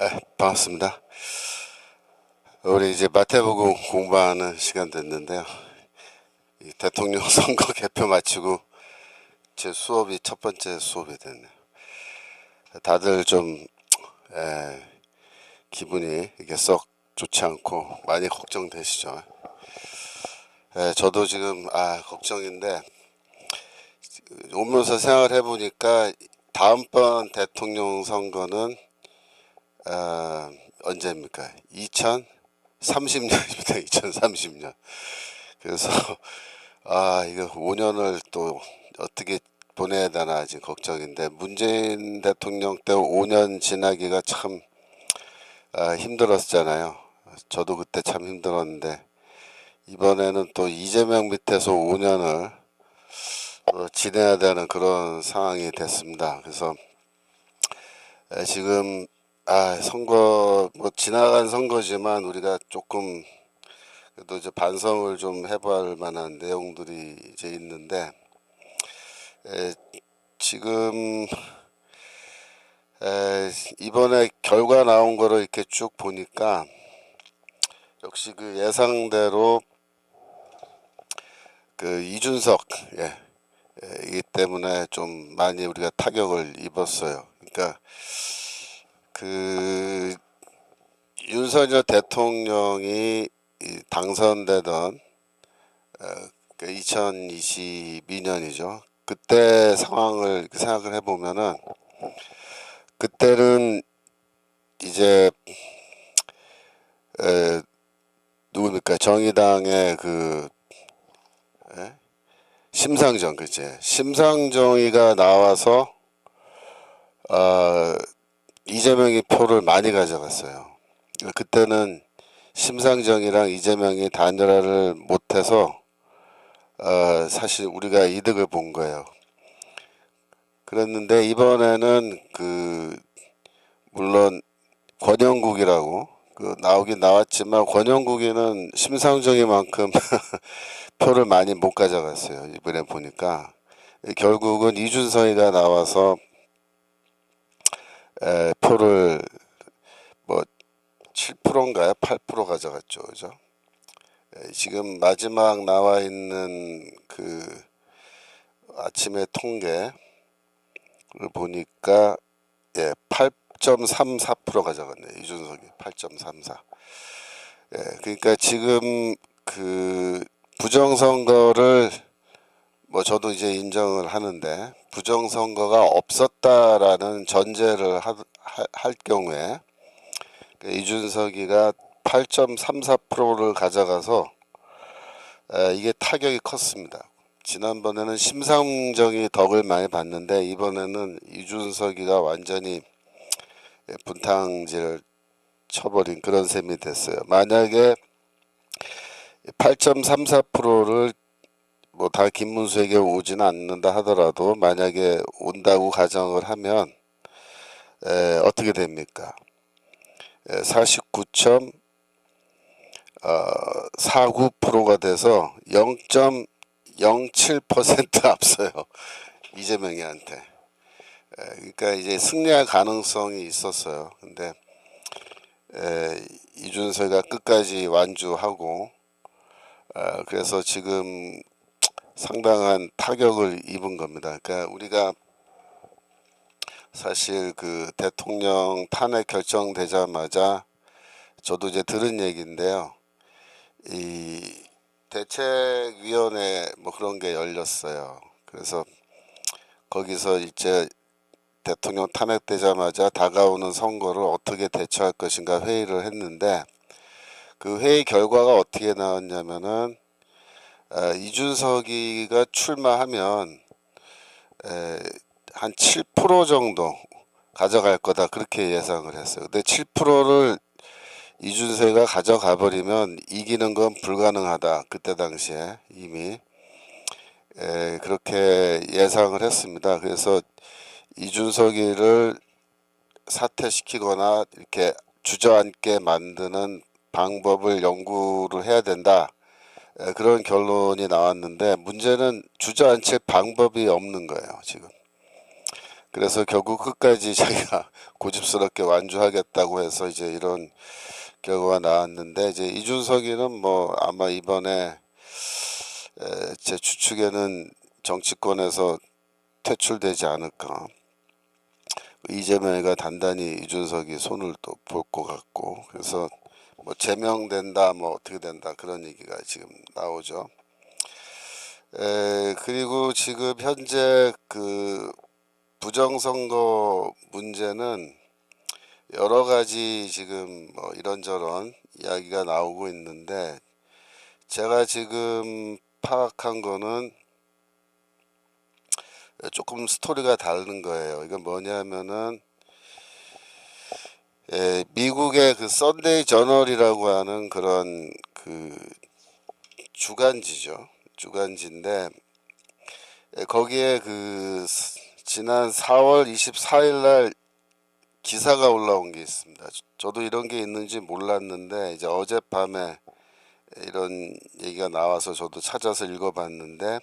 반갑습니다. 우리 이제 마태복음 공부하는 시간 됐는데요. 이 대통령 선거 개표 마치고 제 수업이 첫 번째 수업이 됐네요. 다들 좀 기분이 이게 썩 좋지 않고 많이 걱정되시죠? 저도 지금 걱정인데 오면서 생각을 해보니까 다음번 대통령 선거는 언제입니까? 2030년입니다. 2030년. 그래서 이거 5년을 또 어떻게 보내야 되나 지금 걱정인데, 문재인 대통령 때 5년 지나기가 참 힘들었잖아요. 저도 그때 참 힘들었는데 이번에는 또 이재명 밑에서 5년을 지내야 되는 그런 상황이 됐습니다. 그래서 지금 선거 뭐 지나간 선거지만 우리가 조금 그래도 이제 반성을 좀 해볼 만한 내용들이 이제 있는데, 지금 이번에 결과 나온 거를 이렇게 쭉 보니까 역시 그 예상대로 그 이준석 이기 때문에 좀 많이 우리가 타격을 입었어요. 그러니까 그 윤석열 대통령이 당선되던 2022년이죠. 그때 상황을 생각을 해보면은 그때는 이제 누굽니까, 정의당의 그 심상정, 그치? 심상정이가 나와서 이재명이 표를 많이 가져갔어요. 그때는 심상정이랑 이재명이 단일화를 못해서 사실 우리가 이득을 본 거예요. 그랬는데 이번에는 물론 권영국이라고 나오긴 나왔지만, 권영국이는 심상정이만큼 표를 많이 못 가져갔어요. 이번에 보니까 결국은 이준석이가 나와서 표를 뭐 7%인가요? 8% 가져갔죠, 그죠? 지금 마지막 나와 있는 그 아침의 통계를 보니까 8.34% 가져갔네요. 이준석이 8.34. 그러니까 지금 그 부정선거를 뭐 저도 이제 인정을 하는데, 부정선거가 없었다라는 전제를 할 경우에 이준석이가 8.34%를 가져가서 이게 타격이 컸습니다. 지난번에는 심상정이 덕을 많이 봤는데 이번에는 이준석이가 완전히 분탕질을 쳐버린 그런 셈이 됐어요. 만약에 8.34%를 뭐 다 김문수에게 오지는 않는다 하더라도 만약에 온다고 가정을 하면 어떻게 됩니까? 49.49%가 돼서 0.07% 앞서요, 이재명이한테. 그러니까 이제 승리할 가능성이 있었어요. 근데 이준석이가 끝까지 완주하고 그래서 지금 상당한 타격을 입은 겁니다. 그러니까 우리가 사실 그 대통령 탄핵 결정되자마자 저도 이제 들은 얘기인데요. 이 대책위원회 뭐 그런 게 열렸어요. 그래서 거기서 이제 대통령 탄핵되자마자 다가오는 선거를 어떻게 대처할 것인가 회의를 했는데, 그 회의 결과가 어떻게 나왔냐면은 이준석이가 출마하면 한 7% 정도 가져갈 거다, 그렇게 예상을 했어요. 근데 7%를 이준석이가 가져가 버리면 이기는 건 불가능하다, 그때 당시에 이미 그렇게 예상을 했습니다. 그래서 이준석이를 사퇴시키거나 이렇게 주저앉게 만드는 방법을 연구를 해야 된다, 그런 결론이 나왔는데, 문제는 주저앉힐 방법이 없는 거예요, 지금. 그래서 결국 끝까지 자기가 고집스럽게 완주하겠다고 해서 이제 이런 결과가 나왔는데, 이제 이준석이는 뭐 아마 이번에 제 추측에는 정치권에서 퇴출되지 않을까. 이재명이가 단단히 이준석이 손을 또 볼 것 같고, 그래서 뭐 제명된다 뭐 어떻게 된다 그런 얘기가 지금 나오죠. 그리고 지금 현재 그 부정선거 문제는 여러 가지 지금 뭐 이런저런 이야기가 나오고 있는데, 제가 지금 파악한 거는 조금 스토리가 다른 거예요. 이건 뭐냐면은 미국의 그 썬데이 저널이라고 하는 그런 그 주간지죠. 주간지인데 거기에 그 지난 4월 24일 날 기사가 올라온 게 있습니다. 저도 이런 게 있는지 몰랐는데 이제 어젯밤에 이런 얘기가 나와서 저도 찾아서 읽어봤는데,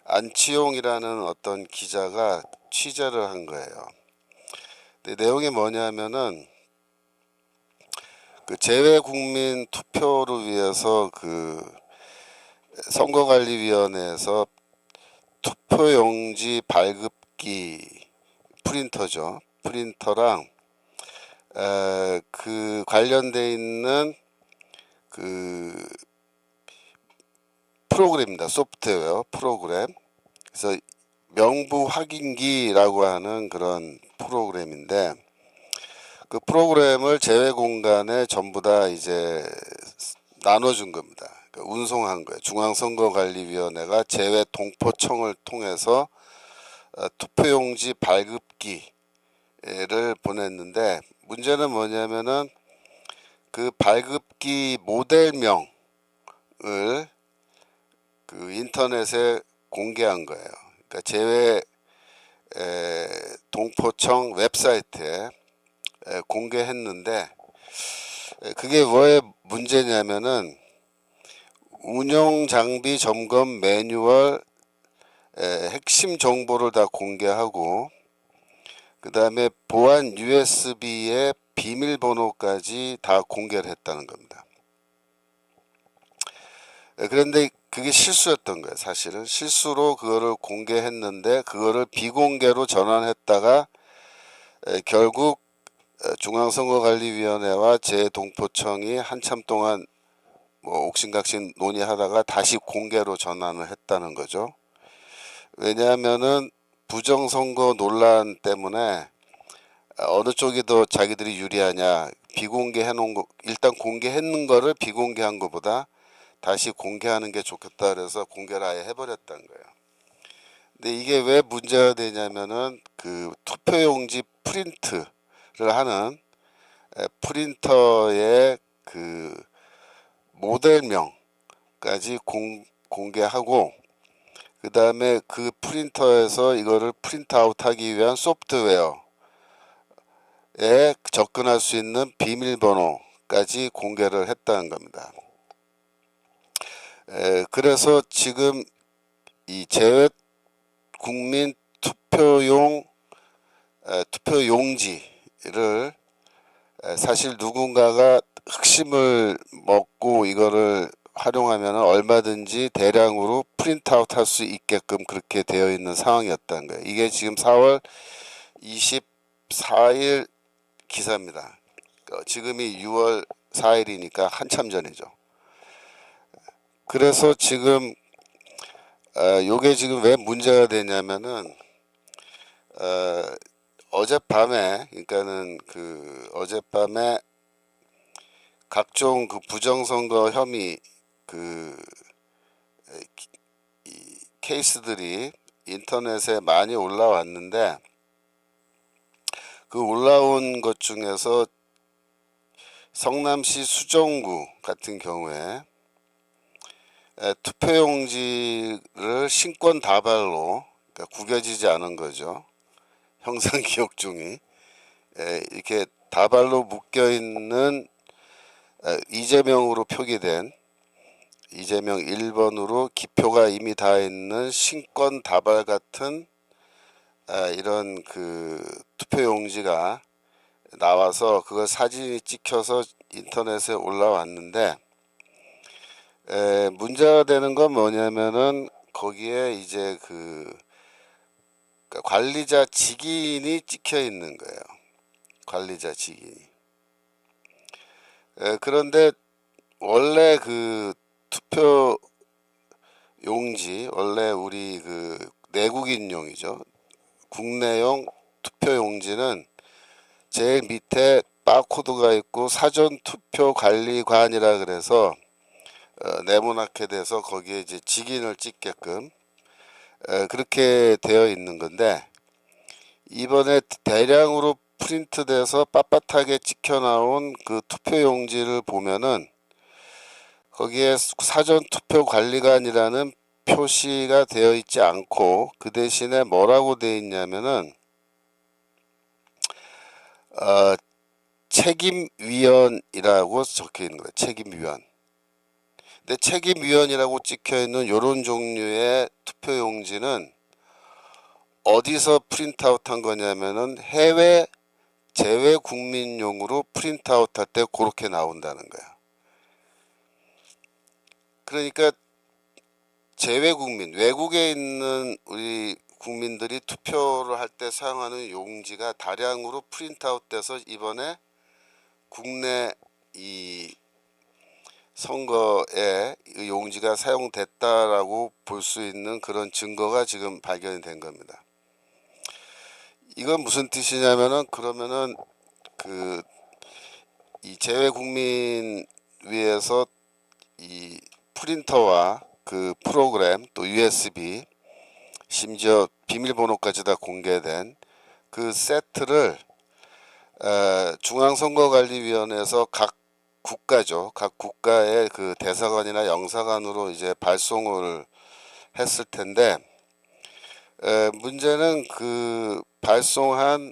안치용이라는 어떤 기자가 취재를 한 거예요. 근데 내용이 뭐냐면은 그 재외국민 투표를 위해서 그 선거관리위원회에서 투표용지 발급기 프린터죠. 프린터랑 그 관련돼 있는 그 프로그램입니다. 소프트웨어 프로그램. 그래서 명부 확인기라고 하는 그런 프로그램인데, 그 프로그램을 제외 공간에 전부 다 이제 나눠준 겁니다. 그러니까 운송한 거예요. 중앙선거관리위원회가 제외 동포청을 통해서 투표용지 발급기를 보냈는데, 문제는 뭐냐면은 그 발급기 모델명을 그 인터넷에 공개한 거예요. 그러니까 제외 동포청 웹사이트에 공개했는데, 그게 왜 문제냐면은 운영 장비 점검 매뉴얼 핵심 정보를 다 공개하고, 그 다음에 보안 USB의 비밀번호까지 다 공개를 했다는 겁니다. 그런데 그게 실수였던 거예요. 사실은 실수로 그거를 공개했는데 그거를 비공개로 전환했다가 결국 중앙선거관리위원회와 재동포청이 한참 동안 뭐 옥신각신 논의하다가 다시 공개로 전환을 했다는 거죠. 왜냐하면은 부정선거 논란 때문에 어느 쪽이 더 자기들이 유리하냐, 비공개해 놓은 거, 일단 공개했는 거를 비공개한 것보다 다시 공개하는 게 좋겠다 그래서 공개를 아예 해버렸다는 거예요. 근데 이게 왜 문제가 되냐면은 그 투표용지 프린트를 하는 프린터의 그 모델명까지 공개하고, 그 다음에 그 프린터에서 이거를 프린트아웃 하기 위한 소프트웨어에 접근할 수 있는 비밀번호까지 공개를 했다는 겁니다. 그래서 지금 이 제외 국민 투표용지를 사실 누군가가 흑심을 먹고 이거를 활용하면 얼마든지 대량으로 프린트아웃 할 수 있게끔 그렇게 되어 있는 상황이었다는 거예요. 이게 지금 4월 24일 기사입니다. 지금이 6월 4일이니까 한참 전이죠. 그래서 지금 요게 지금 왜 문제가 되냐면은 어젯밤에, 그러니까는 그 어젯밤에 각종 그 부정선거 혐의 그 케이스들이 인터넷에 많이 올라왔는데, 그 올라온 것 중에서 성남시 수정구 같은 경우에 투표용지를 신권 다발로, 그러니까 구겨지지 않은 거죠. 형상 기억종이 이렇게 다발로 묶여 있는 이재명으로 표기된, 이재명 1번으로 기표가 이미 다 있는 신권 다발 같은 이런 그 투표용지가 나와서 그걸 사진이 찍혀서 인터넷에 올라왔는데, 문제가 되는 건 뭐냐면은 거기에 이제 그러니까 관리자 직인이 찍혀 있는 거예요. 관리자 직인이. 그런데 원래 그 투표 용지, 원래 우리 그 내국인용이죠. 국내용 투표 용지는 제일 밑에 바코드가 있고 사전 투표 관리관이라 그래서 네모나게 돼서 거기에 이제 직인을 찍게끔 그렇게 되어 있는 건데, 이번에 대량으로 프린트돼서 빳빳하게 찍혀 나온 그 투표 용지를 보면은 거기에 사전 투표 관리관이라는 표시가 되어 있지 않고 그 대신에 뭐라고 되어 있냐면은 책임위원이라고 적혀 있는 거예요. 책임위원. 근데 책임위원이라고 찍혀 있는 이런 종류의 투표용지는 어디서 프린트아웃 한 거냐면은 해외 재외 국민용으로 프린트아웃 할 때 그렇게 나온다는 거야. 그러니까 재외 국민, 외국에 있는 우리 국민들이 투표를 할 때 사용하는 용지가 다량으로 프린트아웃 돼서 이번에 국내 이 선거에 이 용지가 사용됐다라고 볼 수 있는 그런 증거가 지금 발견이 된 겁니다. 이건 무슨 뜻이냐면은, 그러면은 그 이 재외 국민 위해서 이 프린터와 그 프로그램 또 USB 심지어 비밀번호까지 다 공개된 그 세트를 중앙선거관리위원회에서 각 국가죠. 각 국가의 그 대사관이나 영사관으로 이제 발송을 했을 텐데, 문제는 그 발송한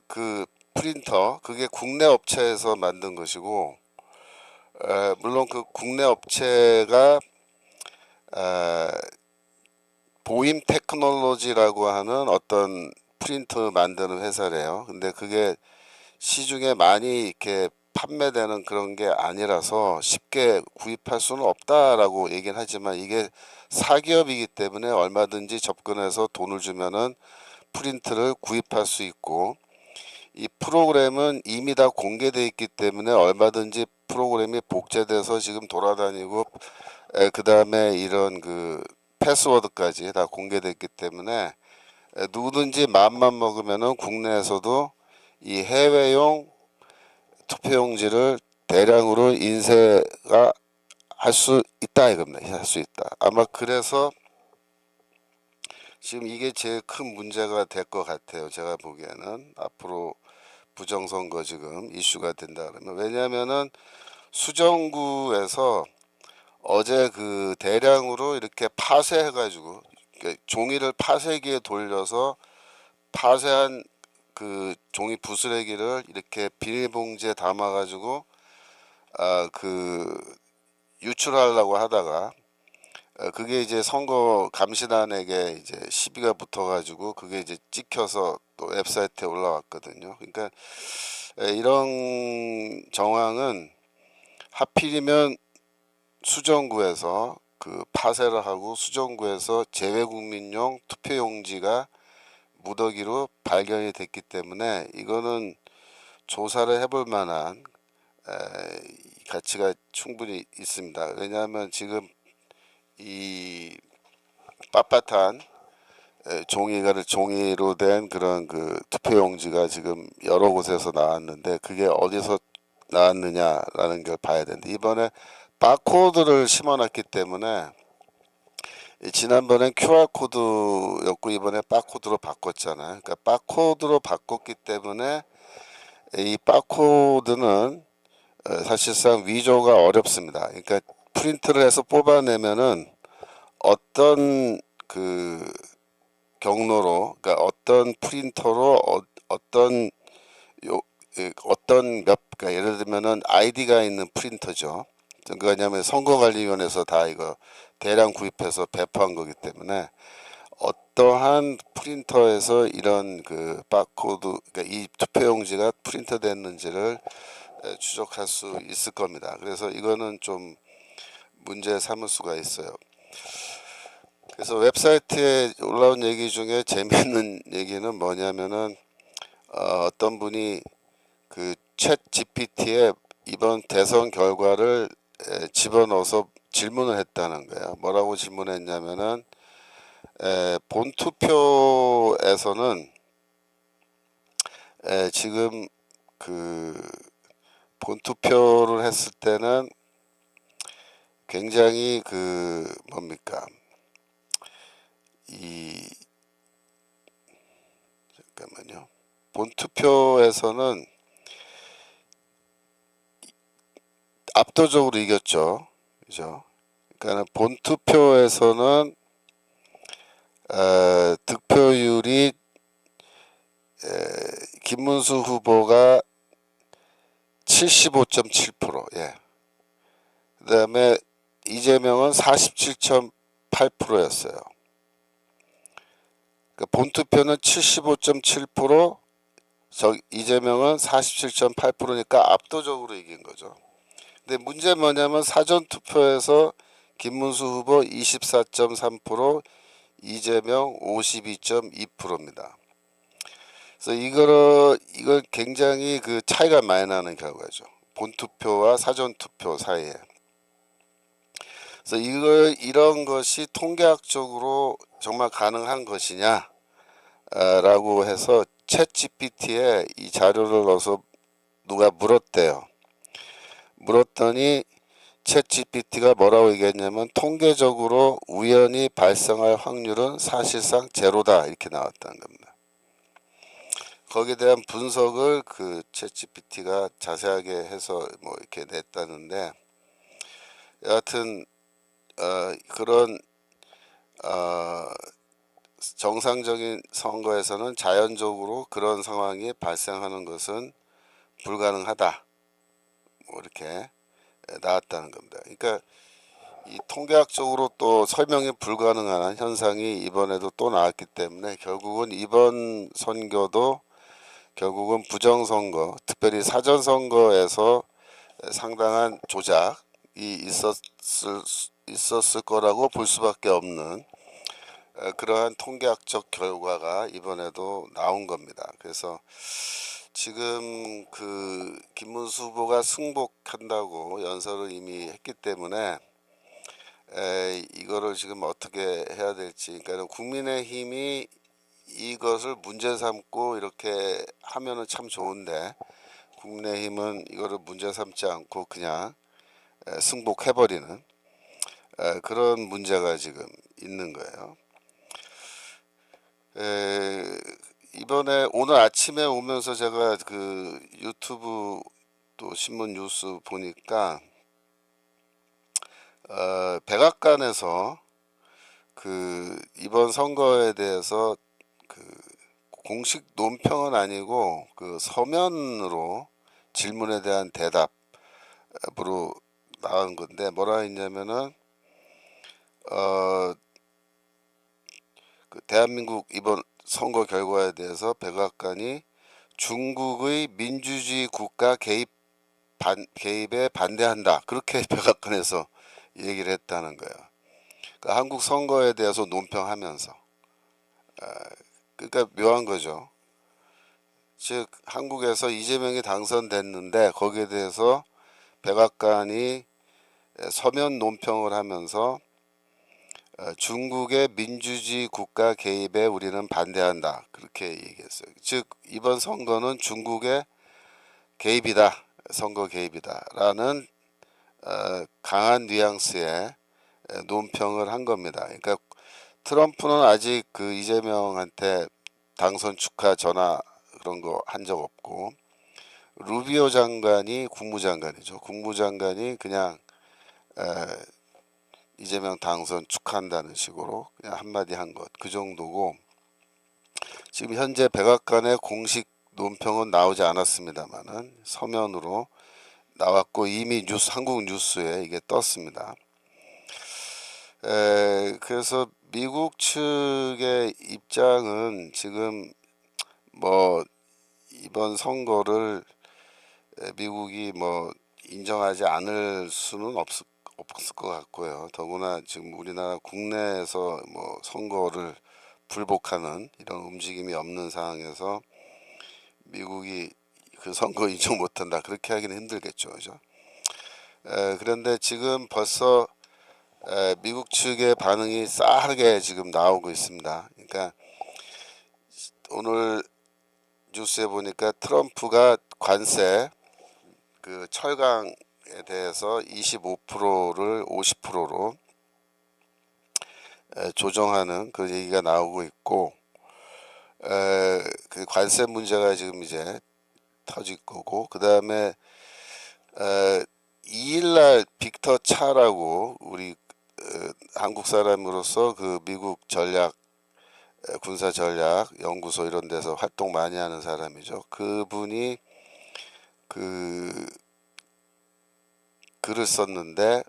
그 프린터, 그게 국내 업체에서 만든 것이고, 물론 그 국내 업체가 보임 테크놀로지라고 하는 어떤 프린터 만드는 회사래요. 근데 그게 시중에 많이 이렇게 판매되는 그런 게 아니라서 쉽게 구입할 수는 없다라고 얘기는 하지만, 이게 사기업이기 때문에 얼마든지 접근해서 돈을 주면은 프린트를 구입할 수 있고, 이 프로그램은 이미 다 공개되어 있기 때문에 얼마든지 프로그램이 복제돼서 지금 돌아다니고, 그 다음에 이런 그 패스워드까지 다 공개됐기 때문에 누구든지 마음만 먹으면은 국내에서도 이 해외용 투표용지를 대량으로 인쇄가 할 수 있다 이겁니다. 할 수 있다. 아마 그래서 지금 이게 제일 큰 문제가 될 것 같아요. 제가 보기에는 앞으로 부정선거 지금 이슈가 된다 그러면, 왜냐하면은 수정구에서 어제 그 대량으로 이렇게 파쇄해가지고 종이를 파쇄기에 돌려서 파쇄한 그 종이 부스레기를 이렇게 비닐봉지에 담아가지고 그 유출하려고 하다가 그게 이제 선거 감시단에게 이제 시비가 붙어가지고 그게 이제 찍혀서 또 웹사이트에 올라왔거든요. 그러니까 이런 정황은 하필이면 수정구에서 그 파쇄를 하고 수정구에서 재외국민용 투표용지가 무더기로 발견이 됐기 때문에 이거는 조사를 해볼 만한 가치가 충분히 있습니다. 왜냐하면 지금 이 빳빳한 종이로 된 그런 그 투표용지가 지금 여러 곳에서 나왔는데, 그게 어디서 나왔느냐라는 걸 봐야 되는데, 이번에 바코드를 심어놨기 때문에, 지난번엔 QR코드였고 이번에 바코드로 바꿨잖아요. 그러니까 바코드로 바꿨기 때문에 이 바코드는 사실상 위조가 어렵습니다. 그러니까 프린트를 해서 뽑아내면은 어떤 그 경로로, 그러니까 어떤 프린터로 어떤 어떤 그러니까 예를 들면은 아이디가 있는 프린터죠. 그거냐면 선거관리위원회에서 다 이거 대량 구입해서 배포한 거기 때문에 어떠한 프린터에서 이런 그 바코드, 그러니까 이 투표용지가 프린트됐는지를 추적할 수 있을 겁니다. 그래서 이거는 좀 문제 삼을 수가 있어요. 그래서 웹사이트에 올라온 얘기 중에 재미있는 얘기는 뭐냐면은 어떤 분이 그 챗 GPT에 이번 대선 결과를 집어넣어서 질문을 했다는 거예요. 뭐라고 질문했냐면은 본투표에서는 지금 그 본투표를 했을 때는 굉장히 그 뭡니까 이 잠깐만요. 본투표에서는 압도적으로 이겼죠. 그죠? 그러니까 본투표에서는 득표율이 김문수 후보가 75.7%, 예. 그다음에 이재명은 47.8%였어요. 그러니까 본투표는 75.7%, 이재명은 47.8%니까 압도적으로 이긴 거죠. 근데 문제 뭐냐면 사전 투표에서 김문수 후보 24.3%, 이재명 52.2%입니다. 그래서 이걸 굉장히 그 차이가 많이 나는 결과죠. 본투표와 사전투표 사이에. 그래서 이런 것이 통계학적으로 정말 가능한 것이냐 라고 해서 챗 GPT에 이 자료를 넣어서 누가 물었대요. 물었더니 챗 GPT가 뭐라고 얘기했냐면 통계적으로 우연히 발생할 확률은 사실상 제로다 이렇게 나왔다는 겁니다. 거기에 대한 분석을 그 챗 GPT가 자세하게 해서 뭐 이렇게 냈다는데, 여하튼 그런 정상적인 선거에서는 자연적으로 그런 상황이 발생하는 것은 불가능하다, 뭐 이렇게 나왔다는 겁니다. 그러니까 이 통계학적으로 또 설명이 불가능한 현상이 이번에도 또 나왔기 때문에 결국은 이번 선거도 결국은 부정선거, 특별히 사전선거에서 상당한 조작이 있었을 거라고 볼 수밖에 없는 그러한 통계학적 결과가 이번에도 나온 겁니다. 그래서 지금 그 김문수 후보가 승복한다고 연설을 이미 했기 때문에 이거를 지금 어떻게 해야 될지, 그러니까 국민의힘이 이것을 문제 삼고 이렇게 하면은 참 좋은데 국민의힘은 이거를 문제 삼지 않고 그냥 승복해버리는 그런 문제가 지금 있는 거예요. 이번에 오늘 아침에 오면서 제가 그 유튜브 또 신문 뉴스 보니까 백악관에서 그 이번 선거에 대해서 그 공식 논평은 아니고 그 서면으로 질문에 대한 대답으로 나온 건데, 뭐라 했냐면은 그 대한민국 이번 선거 결과에 대해서 백악관이 중국의 민주주의 국가 개입에 반대한다, 그렇게 백악관에서 얘기를 했다는 거예요. 그러니까 한국 선거에 대해서 논평하면서, 그러니까 묘한 거죠. 즉 한국에서 이재명이 당선됐는데 거기에 대해서 백악관이 서면 논평을 하면서 중국의 민주주의 국가 개입에 우리는 반대한다, 그렇게 얘기했어요. 즉 이번 선거는 중국의 개입이다, 선거 개입이다라는 강한 뉘앙스의 논평을 한 겁니다. 그러니까 트럼프는 아직 그 이재명한테 당선 축하 전화 그런 거 한 적 없고, 루비오 장관이 국무장관이죠. 국무장관이 그냥 이재명 당선 축하한다는 식으로 그냥 한마디 한 것, 그 정도고, 지금 현재 백악관의 공식 논평은 나오지 않았습니다만은 서면으로 나왔고 이미 한국 뉴스에 이게 떴습니다. 그래서 미국 측의 입장은 지금 뭐 이번 선거를 미국이 뭐 인정하지 않을 수는 없을 것 같고요. 더구나 지금 우리나라 국내에서 뭐 선거를 불복하는 이런 움직임이 없는 상황에서 미국이 그 선거 인정 못한다 그렇게 하기는 힘들겠죠, 그죠? 그런데 지금 벌써 미국 측의 반응이 싸하게 지금 나오고 있습니다. 그러니까 오늘 뉴스에 보니까 트럼프가 관세 그 철강에 대해서 25%를 50%로 조정하는 그 얘기가 나오고 있고, 그 관세 문제가 지금 이제 터질 거고, 그 다음에 2일날 빅터 차라고 우리 한국 사람으로서 그 미국 전략 군사 전략 연구소 이런 데서 활동 많이 하는 사람이죠. 그분이 그 글을 썼는데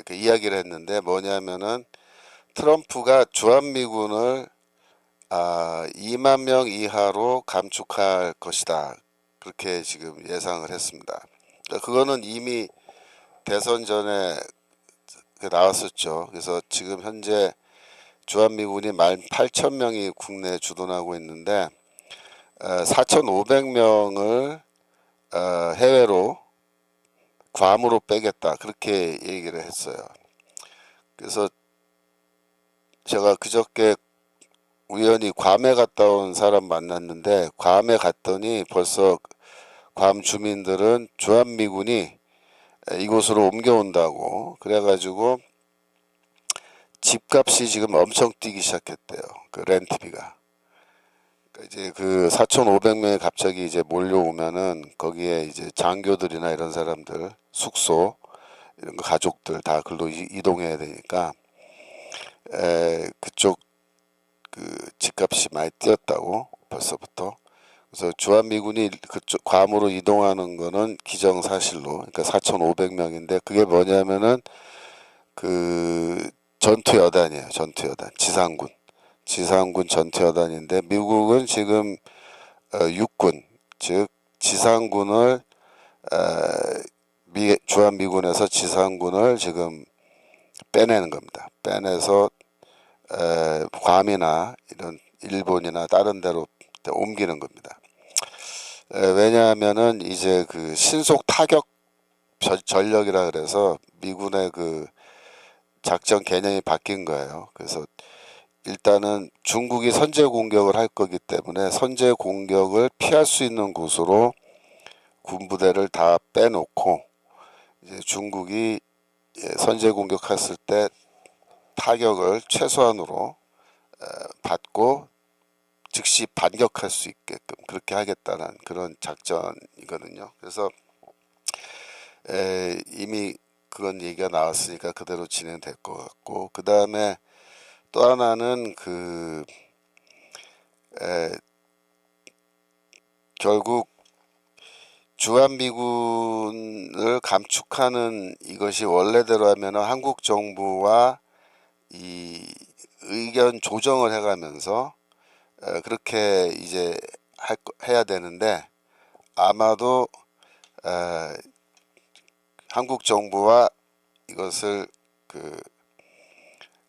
그 이야기를 했는데 뭐냐면은 트럼프가 주한미군을 2만 명 이하로 감축할 것이다. 그렇게 지금 예상을 했습니다. 그거는 이미 대선 전에 나왔었죠. 그래서 지금 현재 주한미군이 18,000명이 국내에 주둔하고 있는데 4,500명을 해외로 괌으로 빼겠다 그렇게 얘기를 했어요. 그래서 제가 그저께 우연히 괌에 갔다 온 사람 만났는데 괌에 갔더니 벌써 괌 주민들은 주한미군이 이곳으로 옮겨온다고 그래가지고 집값이 지금 엄청 뛰기 시작했대요. 그 렌트비가. 그러니까 이제 그 4,500명이 갑자기 이제 몰려오면은 거기에 이제 장교들이나 이런 사람들 숙소 이런 거 가족들 다 글로 이동해야 되니까 그쪽 그 집값이 많이 뛰었다고 벌써부터. 그래서 주한미군이 그쪽 괌으로 이동하는 거는 기정사실로 그러니까 4,500명인데 그게 뭐냐면은 그 전투여단이에요. 전투여단 지상군 전투여단인데 미국은 지금 육군 즉 지상군을 주한미군에서 지상군을 지금 빼내는 겁니다. 빼내서 괌이나 이런 일본이나 다른 데로 옮기는 겁니다. 왜냐하면은 이제 그 신속 타격 전력이라 그래서 미군의 그 작전 개념이 바뀐 거예요. 그래서 일단은 중국이 선제 공격을 할 거기 때문에 선제 공격을 피할 수 있는 곳으로 군부대를 다 빼놓고 이제 중국이 선제 공격했을 때 타격을 최소한으로 받고 즉시 반격할 수 있게끔 그렇게 하겠다는 그런 작전이거든요. 그래서 이미 그건 얘기가 나왔으니까 그대로 진행될 것 같고 그 다음에 또 하나는 결국 주한미군을 감축하는 이것이 원래대로 하면 한국 정부와 이 의견 조정을 해가면서 그렇게 이제 해야 되는데 아마도 한국 정부와 이것을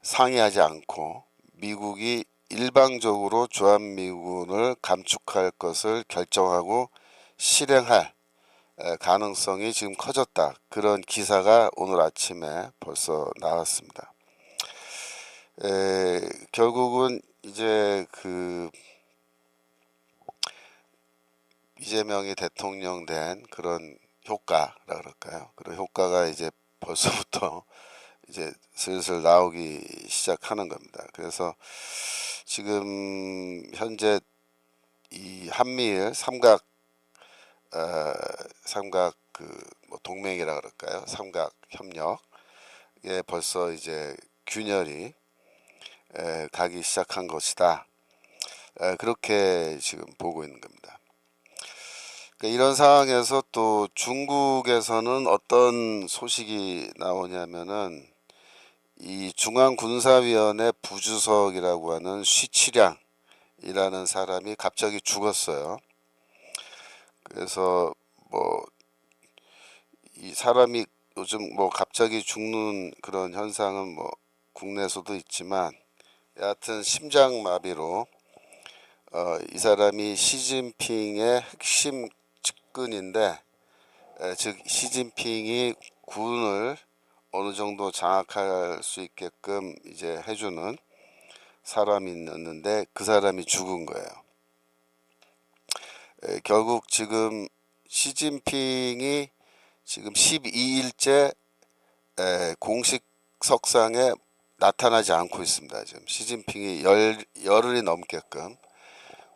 상의하지 않고 미국이 일방적으로 주한미군을 감축할 것을 결정하고 실행할 가능성이 지금 커졌다. 그런 기사가 오늘 아침에 벌써 나왔습니다. 결국은 이제 이재명이 대통령 된 그런 효과라 그럴까요? 그런 효과가 이제 벌써부터 이제 슬슬 나오기 시작하는 겁니다. 그래서 지금 현재 이 한미일 삼각 뭐 동맹이라 그럴까요? 삼각 협력에 벌써 이제 균열이 가기 시작한 것이다. 그렇게 지금 보고 있는 겁니다. 그러니까 이런 상황에서 또 중국에서는 어떤 소식이 나오냐면은 이 중앙군사위원회 부주석이라고 하는 쉬치량이라는 사람이 갑자기 죽었어요. 그래서 뭐 이 사람이 요즘 뭐 갑자기 죽는 그런 현상은 뭐 국내에서도 있지만 여하튼 심장마비로 이 사람이 시진핑의 핵심 측근인데 즉 시진핑이 군을 어느 정도 장악할 수 있게끔 이제 해주는 사람이 있는데 그 사람이 죽은 거예요. 결국 지금 시진핑이 지금 12일째 공식 석상에 나타나지 않고 있습니다. 지금 시진핑이 열흘이 넘게끔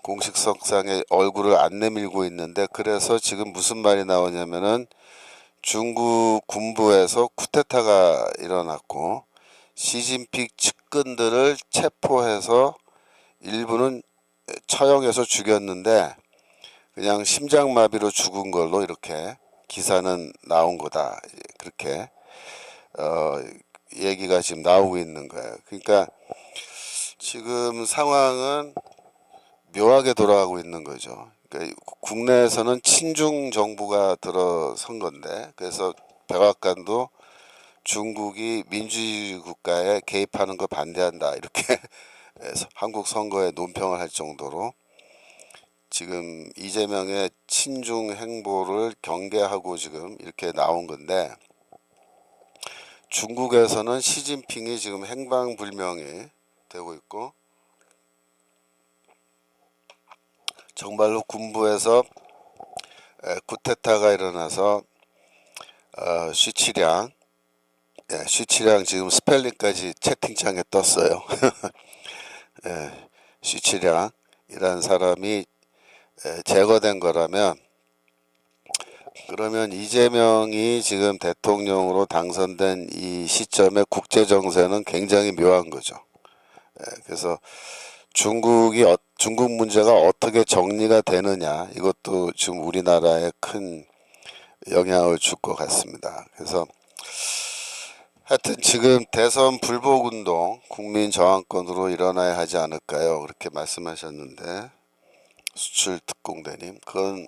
공식 석상에 얼굴을 안 내밀고 있는데, 그래서 지금 무슨 말이 나오냐면은 중국 군부에서 쿠데타가 일어났고 시진핑 측근들을 체포해서 일부는 처형해서 죽였는데 그냥 심장마비로 죽은 걸로 이렇게 기사는 나온 거다. 그렇게 얘기가 지금 나오고 있는 거예요. 그러니까 지금 상황은 묘하게 돌아가고 있는 거죠. 그러니까 국내에서는 친중 정부가 들어선 건데, 그래서 백악관도 중국이 민주주의 국가에 개입하는 거 반대한다 이렇게 한국 선거에 논평을 할 정도로 지금 이재명의 친중 행보를 경계하고 지금 이렇게 나온 건데, 중국에서는 시진핑이 지금 행방불명이 되고 있고 정말로 군부에서 쿠데타가 일어나서 쉬치량 쉬치량 지금 스펠링까지 채팅창에 떴어요. 쉬치량이라는 사람이 제거된 거라면, 그러면 이재명이 지금 대통령으로 당선된 이 시점에 국제 정세는 굉장히 묘한 거죠. 그래서 중국 문제가 어떻게 정리가 되느냐, 이것도 지금 우리나라에 큰 영향을 줄 것 같습니다. 그래서 하여튼 지금 대선 불복운동 국민 저항권으로 일어나야 하지 않을까요? 그렇게 말씀하셨는데, 수출특공대님, 그건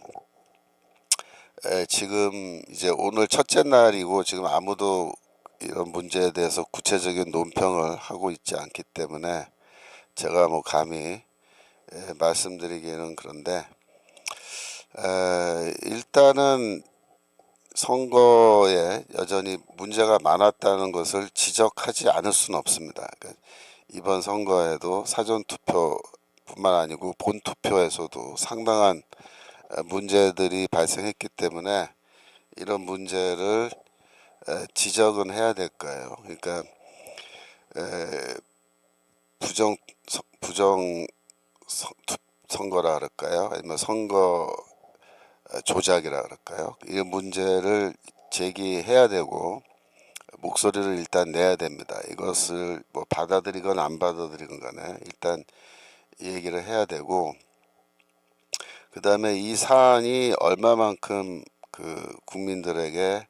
지금 이제 오늘 첫째 날이고 지금 아무도 이런 문제에 대해서 구체적인 논평을 하고 있지 않기 때문에 제가 뭐 감히 말씀드리기는 그런데, 일단은 선거에 여전히 문제가 많았다는 것을 지적하지 않을 수는 없습니다. 그러니까 이번 선거에도 사전투표뿐만 아니고 본투표에서도 상당한 문제들이 발생했기 때문에 이런 문제를 지적은 해야 될 거예요. 그러니까 부정 선거라 그럴까요? 아니면 선거 조작이라 그럴까요? 이 문제를 제기해야 되고 목소리를 일단 내야 됩니다. 이것을 뭐 받아들이건 안 받아들이건 간에 일단 얘기를 해야 되고, 그 다음에 이 사안이 얼마만큼 그 국민들에게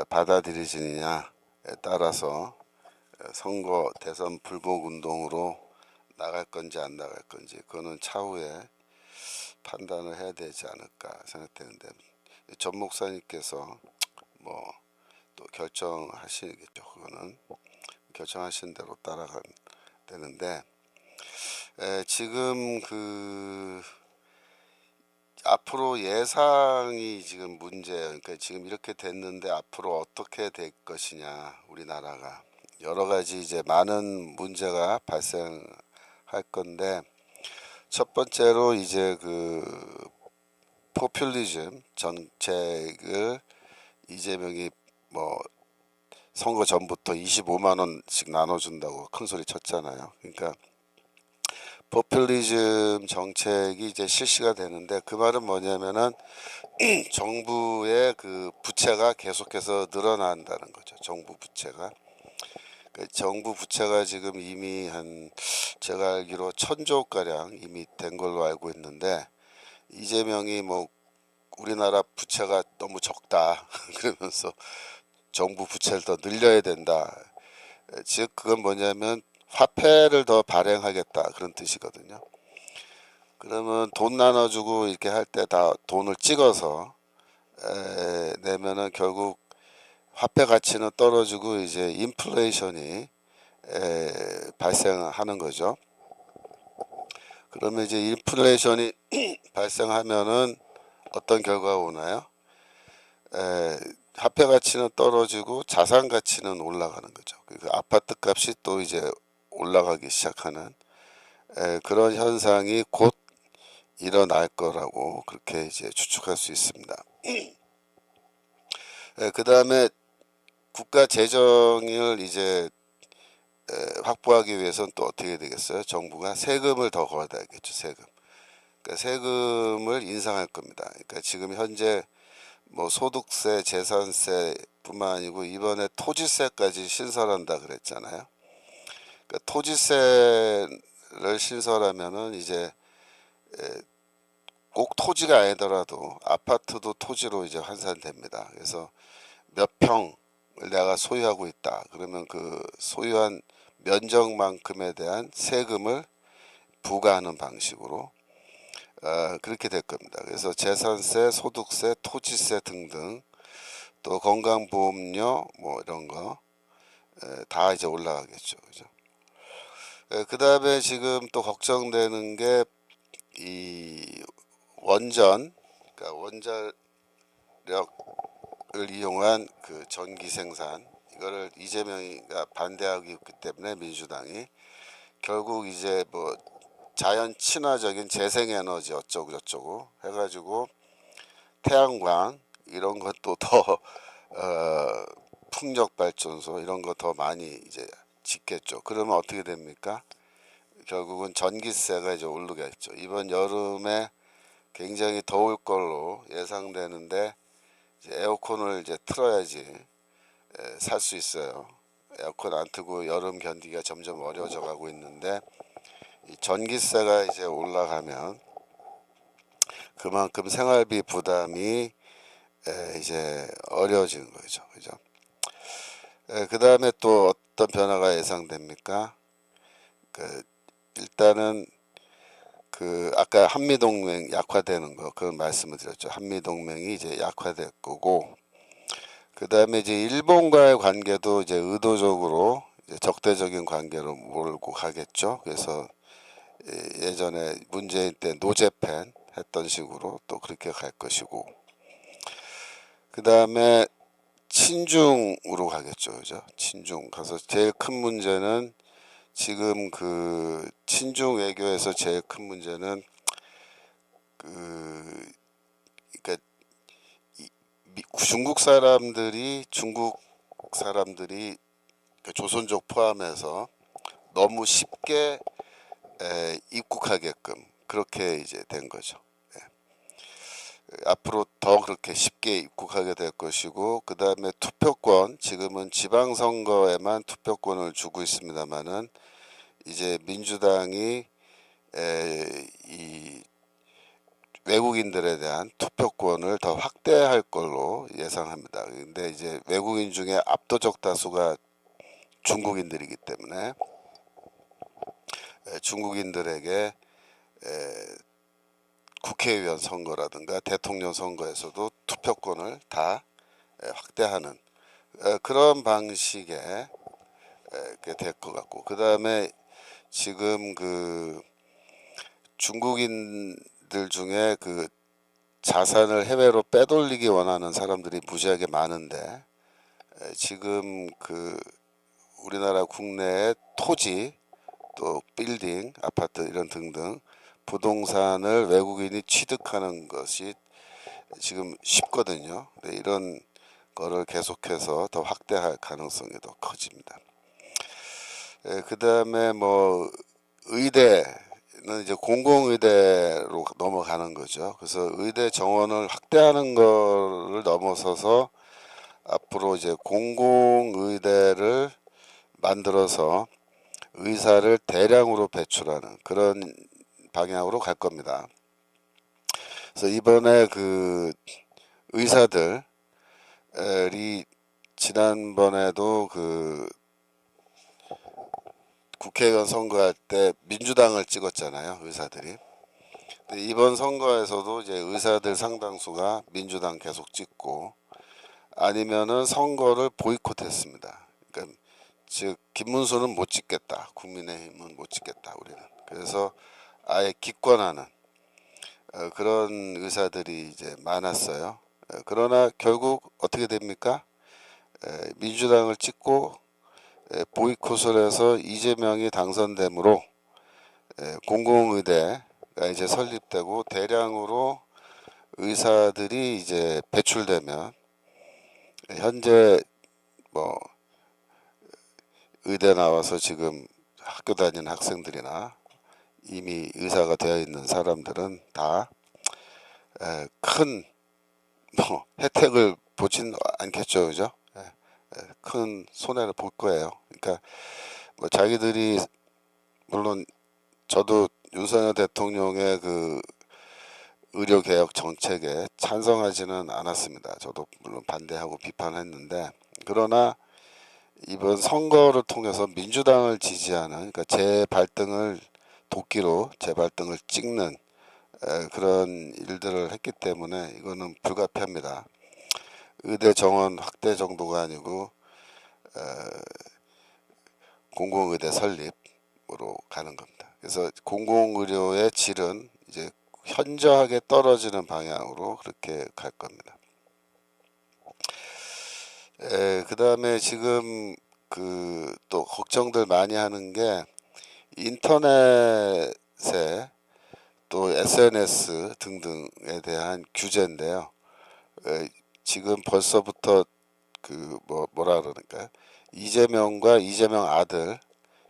받아들여지느냐에 따라서 선거 대선 불복 운동으로 나갈 건지 안 나갈 건지 그거는 차후에 판단을 해야 되지 않을까 생각되는데, 전 목사님께서 뭐 또 결정하시겠죠. 그거는 결정하신 대로 따라가면 되는데, 지금 그 앞으로 예상이 지금 문제예요. 그러니까 지금 이렇게 됐는데 앞으로 어떻게 될 것이냐, 우리나라가 여러 가지 이제 많은 문제가 발생할 건데, 첫 번째로 이제 그 포퓰리즘 정책을 이재명이 뭐 선거 전부터 25만 원씩 나눠준다고 큰 소리 쳤잖아요. 그러니까 포퓰리즘 정책이 이제 실시가 되는데, 그 말은 뭐냐면은 정부의 그 부채가 계속해서 늘어난다는 거죠. 정부 부채가. 정부 부채가 지금 이미 한 제가 알기로 1,000조 가량 이미 된 걸로 알고 있는데, 이재명이 뭐 우리나라 부채가 너무 적다 그러면서 정부 부채를 더 늘려야 된다 즉 그건 뭐냐면 화폐를 더 발행하겠다 그런 뜻이거든요. 그러면 돈 나눠주고 이렇게 할 때 다 돈을 찍어서 내면은 결국 화폐 가치는 떨어지고 이제 인플레이션이 발생하는 거죠. 그러면 이제 인플레이션이 발생하면은 어떤 결과가 오나요? 화폐 가치는 떨어지고 자산 가치는 올라가는 거죠. 그 아파트 값이 또 이제 올라가기 시작하는 그런 현상이 곧 일어날 거라고 그렇게 이제 추측할 수 있습니다. 그 다음에 국가 재정을 이제 확보하기 위해서는 또 어떻게 되겠어요? 정부가 세금을 더 걷어야겠죠. 세금. 그러니까 세금을 인상할 겁니다. 그러니까 지금 현재 뭐 소득세, 재산세뿐만 아니고 이번에 토지세까지 신설한다 그랬잖아요. 그러니까 토지세를 신설하면은 이제 꼭 토지가 아니더라도 아파트도 토지로 이제 환산됩니다. 그래서 몇 평을 내가 소유하고 있다. 그러면 그 소유한 면적만큼에 대한 세금을 부과하는 방식으로 그렇게 될 겁니다. 그래서 재산세, 소득세, 토지세 등등 또 건강보험료 뭐 이런 거 다 이제 올라가겠죠. 그죠? 그 다음에 지금 또 걱정되는 게 이 원전, 그러니까 원자력을 이용한 그 전기 생산 이거를 이재명이가 반대하고 있기 때문에 민주당이 결국 이제 뭐 자연 친화적인 재생에너지 어쩌고 저쩌고 해가지고 태양광 이런 것도 더 풍력 발전소 이런 거 더 많이 이제 짓겠죠. 그러면 어떻게 됩니까? 결국은 전기세가 이제 오르겠죠. 이번 여름에 굉장히 더울 걸로 예상되는데 이제 에어컨을 이제 틀어야지 살 수 있어요. 에어컨 안 틀고 여름 견디기가 점점 어려워져 가고 있는데 이 전기세가 이제 올라가면 그만큼 생활비 부담이 이제 어려워지는 거죠. 그죠? 그 다음에 또 어떤 변화가 예상됩니까? 그 일단은 그 아까 한미동맹 약화되는 거 그건 말씀을 드렸죠. 한미동맹이 이제 약화될 거고 그 다음에 이제 일본과의 관계도 이제 의도적으로 이제 적대적인 관계로 몰고 가겠죠. 그래서 예전에 문재인 때 노재팬 했던 식으로 또 그렇게 갈 것이고 그 다음에 친중으로 가겠죠. 그죠? 친중 가서 제일 큰 문제는 지금 그 친중 외교에서 제일 큰 문제는 그 그러니까 중국 사람들이 그 조선족 포함해서 너무 쉽게 입국하게끔 그렇게 이제 된 거죠. 앞으로 더 그렇게 쉽게 입국하게 될 것이고 그 다음에 투표권 지금은 지방선거에만 투표권을 주고 있습니다만은 이제 민주당이 이 외국인들에 대한 투표권을 더 확대할 걸로 예상합니다. 근데 이제 외국인 중에 압도적 다수가 중국인들이기 때문에 중국인들에게 국회의원 선거라든가 대통령 선거에서도 투표권을 다 확대하는 그런 방식의 될 것 같고 그 다음에 지금 그 중국인들 중에 그 자산을 해외로 빼돌리기 원하는 사람들이 무지하게 많은데 지금 그 우리나라 국내의 토지 또 빌딩 아파트 이런 등등 부동산을 외국인이 취득하는 것이 지금 쉽거든요. 네, 이런 거를 계속해서 더 확대할 가능성이 더 커집니다. 그 다음에 뭐 의대는 이제 공공의대로 넘어가는 거죠. 그래서 의대 정원을 확대하는 거를 넘어서서 앞으로 이제 공공의대를 만들어서 의사를 대량으로 배출하는 그런 방향으로 갈 겁니다. 그래서 이번에 그 의사들이 지난번에도 그 국회의원 선거할 때 민주당을 찍었잖아요, 의사들이. 근데 이번 선거에서도 이제 의사들 상당수가 민주당 계속 찍고 아니면은 선거를 보이콧했습니다. 그러니까 즉 김문수는 못 찍겠다, 국민의힘은 못 찍겠다 우리는. 그래서 아예 기권하는 그런 의사들이 이제 많았어요. 그러나 결국 어떻게 됩니까? 민주당을 찍고 보이콧을 해서 이재명이 당선되므로 공공의대가 이제 설립되고 대량으로 의사들이 이제 배출되면 현재 뭐 의대 나와서 지금 학교 다니는 학생들이나 이미 의사가 되어 있는 사람들은 다 큰 뭐 혜택을 보진 않겠죠, 그죠? 큰 손해를 볼 거예요. 그러니까 뭐 자기들이 물론 저도 윤석열 대통령의 그 의료개혁 정책에 찬성하지는 않았습니다. 저도 물론 반대하고 비판했는데 그러나 이번 선거를 통해서 민주당을 지지하는 그러니까 재발등을 도끼로 재발등을 찍는 그런 일들을 했기 때문에 이거는 불가피합니다. 의대 정원 확대 정도가 아니고 공공의대 설립으로 가는 겁니다. 그래서 공공의료의 질은 이제 현저하게 떨어지는 방향으로 그렇게 갈 겁니다. 그 다음에 지금 그 또 걱정들 많이 하는 게 인터넷에 또 SNS 등등에 대한 규제인데요. 지금 벌써부터 그 뭐라 그러니까 이재명과 이재명 아들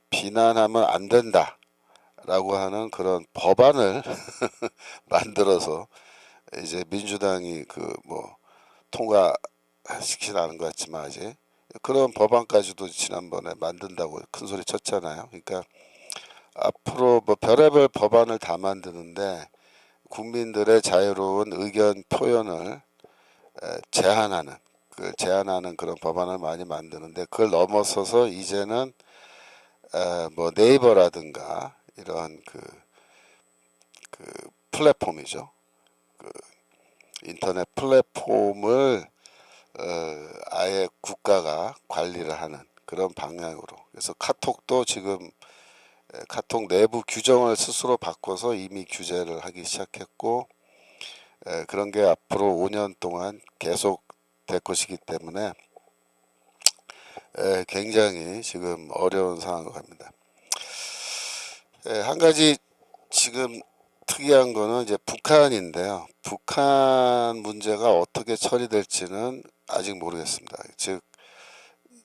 비난하면 안 된다라고 하는 그런 법안을 만들어서 이제 민주당이 그 뭐 통과시키지 않은 것 같지만 아직 그런 법안까지도 지난번에 만든다고 큰 소리 쳤잖아요. 그러니까 앞으로 뭐 별의별 법안을 다 만드는데 국민들의 자유로운 의견 표현을 제한하는 그런 법안을 많이 만드는데 그걸 넘어서서 이제는 뭐 네이버라든가 이런 그 플랫폼이죠. 그 인터넷 플랫폼을 아예 국가가 관리를 하는 그런 방향으로. 그래서 카톡도 지금 카톡 내부 규정을 스스로 바꿔서 이미 규제를 하기 시작했고 그런 게 앞으로 5년 동안 계속 될 것이기 때문에 굉장히 지금 어려운 상황으로 갑니다. 한 가지 지금 특이한 거는 이제 북한인데요. 북한 문제가 어떻게 처리될지는 아직 모르겠습니다. 즉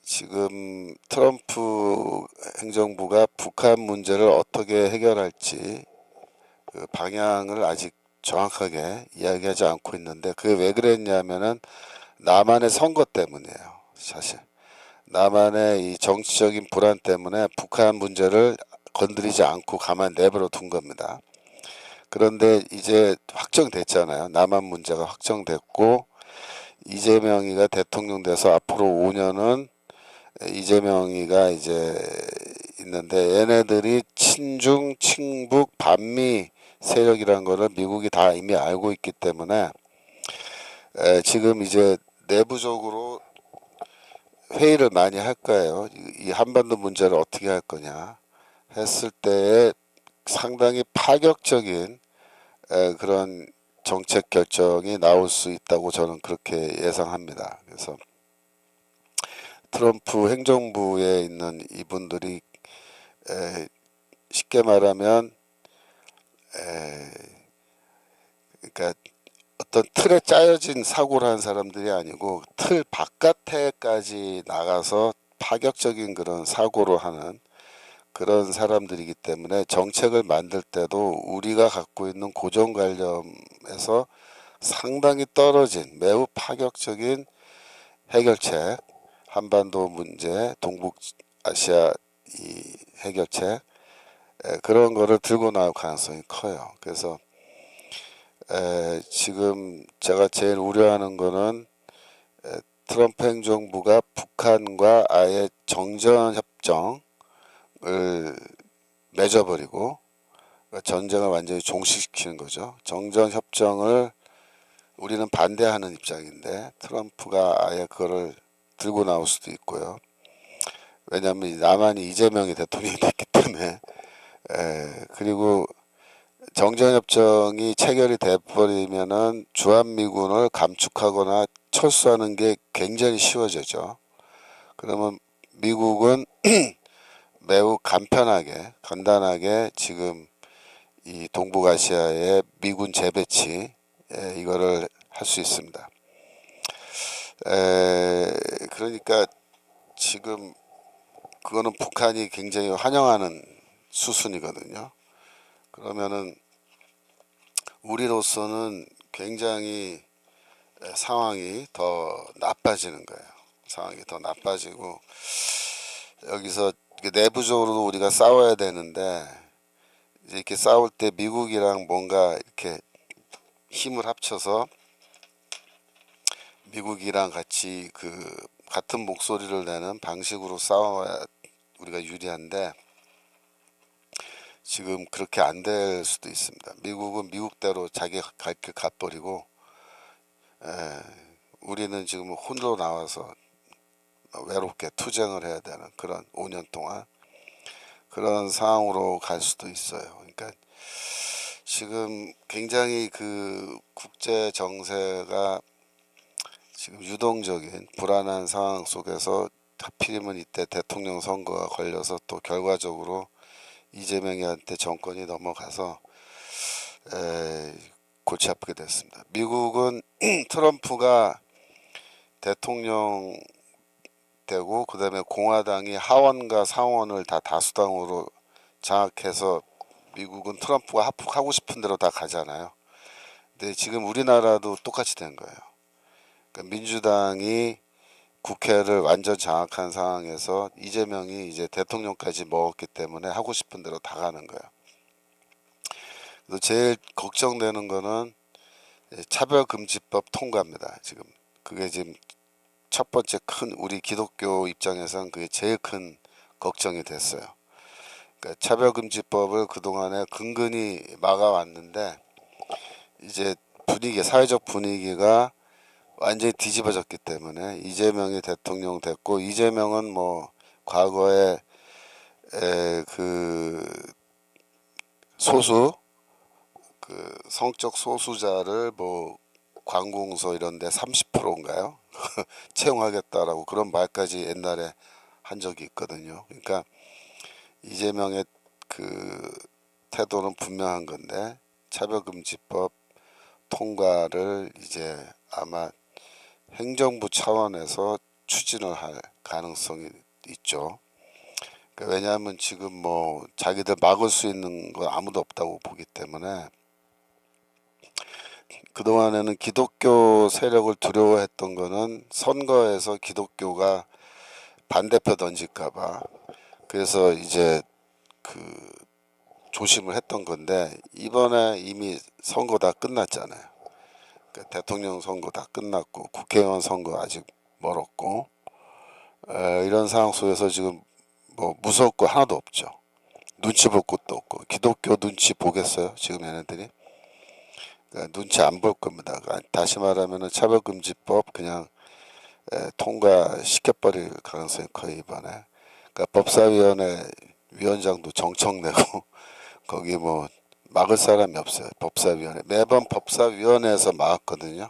지금 트럼프 행정부가 북한 문제를 어떻게 해결할지 그 방향을 아직 정확하게 이야기하지 않고 있는데 그게 왜 그랬냐면은 남한의 선거 때문이에요. 사실 남한의 이 정치적인 불안 때문에 북한 문제를 건드리지 않고 가만 내버려 둔 겁니다. 그런데 이제 확정됐잖아요. 남한 문제가 확정됐고 이재명이가 대통령 돼서 앞으로 5년은 이재명이가 이제 있는데 얘네들이 친중, 친북, 반미 세력이란 거를 미국이 다 이미 알고 있기 때문에 지금 이제 내부적으로 회의를 많이 할 거예요. 이 한반도 문제를 어떻게 할 거냐 했을 때에 상당히 파격적인 그런 정책 결정이 나올 수 있다고 저는 그렇게 예상합니다. 그래서 트럼프 행정부에 있는 이분들이 쉽게 말하면 그러니까 어떤 틀에 짜여진 사고를 한 사람들이 아니고 틀 바깥에까지 나가서 파격적인 그런 사고를 하는 그런 사람들이기 때문에 정책을 만들 때도 우리가 갖고 있는 고정관념에서 상당히 떨어진 매우 파격적인 해결책, 한반도 문제, 동북아시아 이 해결책 그런 거를 들고 나올 가능성이 커요. 그래서 지금 제가 제일 우려하는 거는 트럼프 행정부가 북한과 아예 정전 협정을 맺어버리고 전쟁을 완전히 종식시키는 거죠. 정전협정을 우리는 반대하는 입장인데 트럼프가 아예 그거를 들고 나올 수도 있고요. 왜냐하면 남한이 이재명이 대통령이 됐기 때문에. 그리고 정전협정이 체결이 돼버리면은 주한미군을 감축하거나 철수하는 게 굉장히 쉬워지죠. 그러면 미국은 매우 간편하게 간단하게 지금 이 동북아시아의 미군 재배치 이거를 할 수 있습니다. 그러니까 지금 그거는 북한이 굉장히 환영하는 수순이거든요. 그러면은 우리로서는 굉장히 상황이 더 나빠지는 거예요. 상황이 더 나빠지고 여기서 내부적으로도 우리가 싸워야 되는데 이제 이렇게 싸울 때 미국이랑 뭔가 이렇게 힘을 합쳐서 미국이랑 같이 그 같은 목소리를 내는 방식으로 싸워야 우리가 유리한데 지금 그렇게 안 될 수도 있습니다. 미국은 미국대로 자기 갈 길 가버리고 우리는 지금 홀로 나와서 외롭게 투쟁을 해야 되는 그런 5년 동안 그런 상황으로 갈 수도 있어요. 그러니까 지금 굉장히 그 국제 정세가 지금 유동적인 불안한 상황 속에서 하필이면 이때 대통령 선거가 걸려서 또 결과적으로 이재명이한테 정권이 넘어가서 골치 아프게 됐습니다. 미국은 트럼프가 대통령 되고 그다음에 공화당이 하원과 상원을 다 다수당으로 장악해서 미국은 트럼프가 합북하고 싶은 대로 다 가잖아요. 근데 지금 우리나라도 똑같이 된 거예요. 그러니까 민주당이 국회를 완전 장악한 상황에서 이재명이 이제 대통령까지 먹었기 때문에 하고 싶은 대로 다 가는 거예요. 그래서 제일 걱정되는 거는 차별금지법 통과입니다. 지금 그게 지금 첫 번째 큰 우리 기독교 입장에서는 그게 제일 큰 걱정이 됐어요. 그러니까 차별금지법을 그동안에 근근히 막아왔는데 이제 사회적 분위기가 완전히 뒤집어졌기 때문에 이재명이 대통령 됐고 이재명은 뭐 과거에 그 소수 그 성적 소수자를 뭐 관공서 이런데 30%인가요? 채용하겠다라고 그런 말까지 옛날에 한 적이 있거든요. 그러니까 이재명의 그 태도는 분명한 건데 차별금지법 통과를 이제 아마 행정부 차원에서 추진을 할 가능성이 있죠. 그러니까 왜냐하면 지금 뭐 자기들 막을 수 있는 건 아무도 없다고 보기 때문에 그동안에는 기독교 세력을 두려워했던 거는 선거에서 기독교가 반대표 던질까봐 그래서 이제 그 조심을 했던 건데 이번에 이미 선거 다 끝났잖아요. 그러니까 대통령 선거 다 끝났고 국회의원 선거 아직 멀었고 이런 상황 속에서 지금 뭐 무서울 거 하나도 없죠. 눈치 볼 것도 없고 기독교 눈치 보겠어요 지금 얘네들이? 그러니까 눈치 안 볼 겁니다. 그러니까 다시 말하면은 차별금지법 그냥 통과시켜버릴 가능성이 거의 이번에. 그러니까 법사위원회 위원장도 정청내고 거기 뭐 막을 사람이 없어요. 법사위원회 매번 법사위원회에서 막았거든요.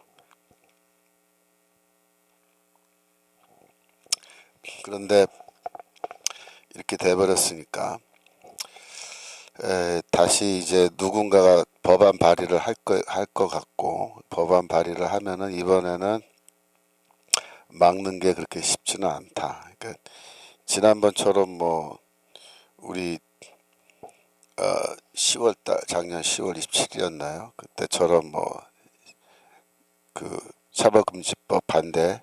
그런데 이렇게 돼버렸으니까 다시 이제 누군가가 법안 발의를 할 거 같고 법안 발의를 하면은 이번에는 막는 게 그렇게 쉽지는 않다. 그러니까 지난번처럼 뭐 우리 10월달 작년 10월 27일이었나요? 그때처럼 뭐 그 차별금지법 반대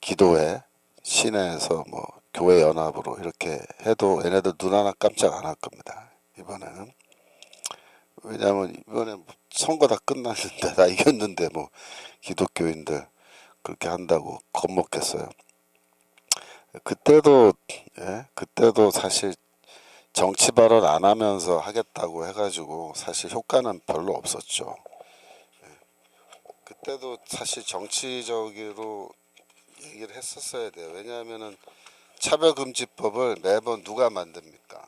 기도회 시내에서 뭐 교회 연합으로 이렇게 해도 얘네들 눈 하나 깜짝 안 할 겁니다. 이번에는 왜냐하면 이번에 선거 다 끝났는데 다 이겼는데 뭐 기독교인들 그렇게 한다고 겁먹겠어요. 그때도 그때도 사실 정치 발언 안 하면서 하겠다고 해가지고 사실 효과는 별로 없었죠. 그때도 사실 정치적으로 얘기를 했었어야 돼요. 왜냐하면은 차별금지법을 매번 누가 만듭니까?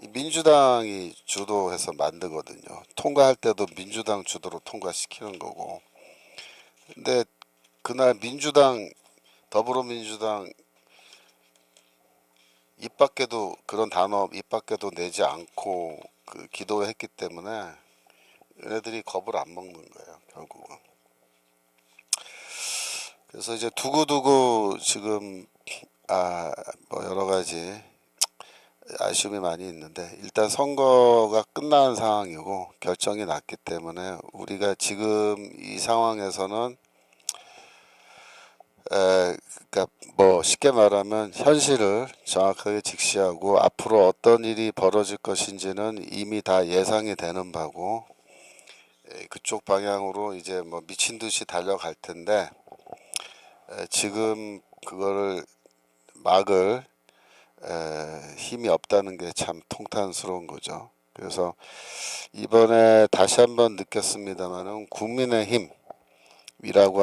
이 민주당이 주도해서 만들거든요. 통과할 때도 민주당 주도로 통과시키는 거고. 근데 그날 민주당, 더불어민주당 입 밖에도 그런 단어 입 밖에도 내지 않고 그 기도했기 때문에 얘네들이 겁을 안 먹는 거예요, 결국은. 그래서 이제 두고두고 지금 뭐 여러 가지 아쉬움이 많이 있는데 일단 선거가 끝난 상황이고 결정이 났기 때문에 우리가 지금 이 상황에서는 그러니까 뭐 쉽게 말하면 현실을 정확하게 직시하고 앞으로 어떤 일이 벌어질 것인지는 이미 다 예상이 되는 바고 그쪽 방향으로 이제 뭐 미친 듯이 달려갈 텐데 지금 그거를 막을 힘이 없다는 게 참 통탄스러운 거죠. 그래서 이번에 다시 한번 느꼈습니다만은 국민의힘이라고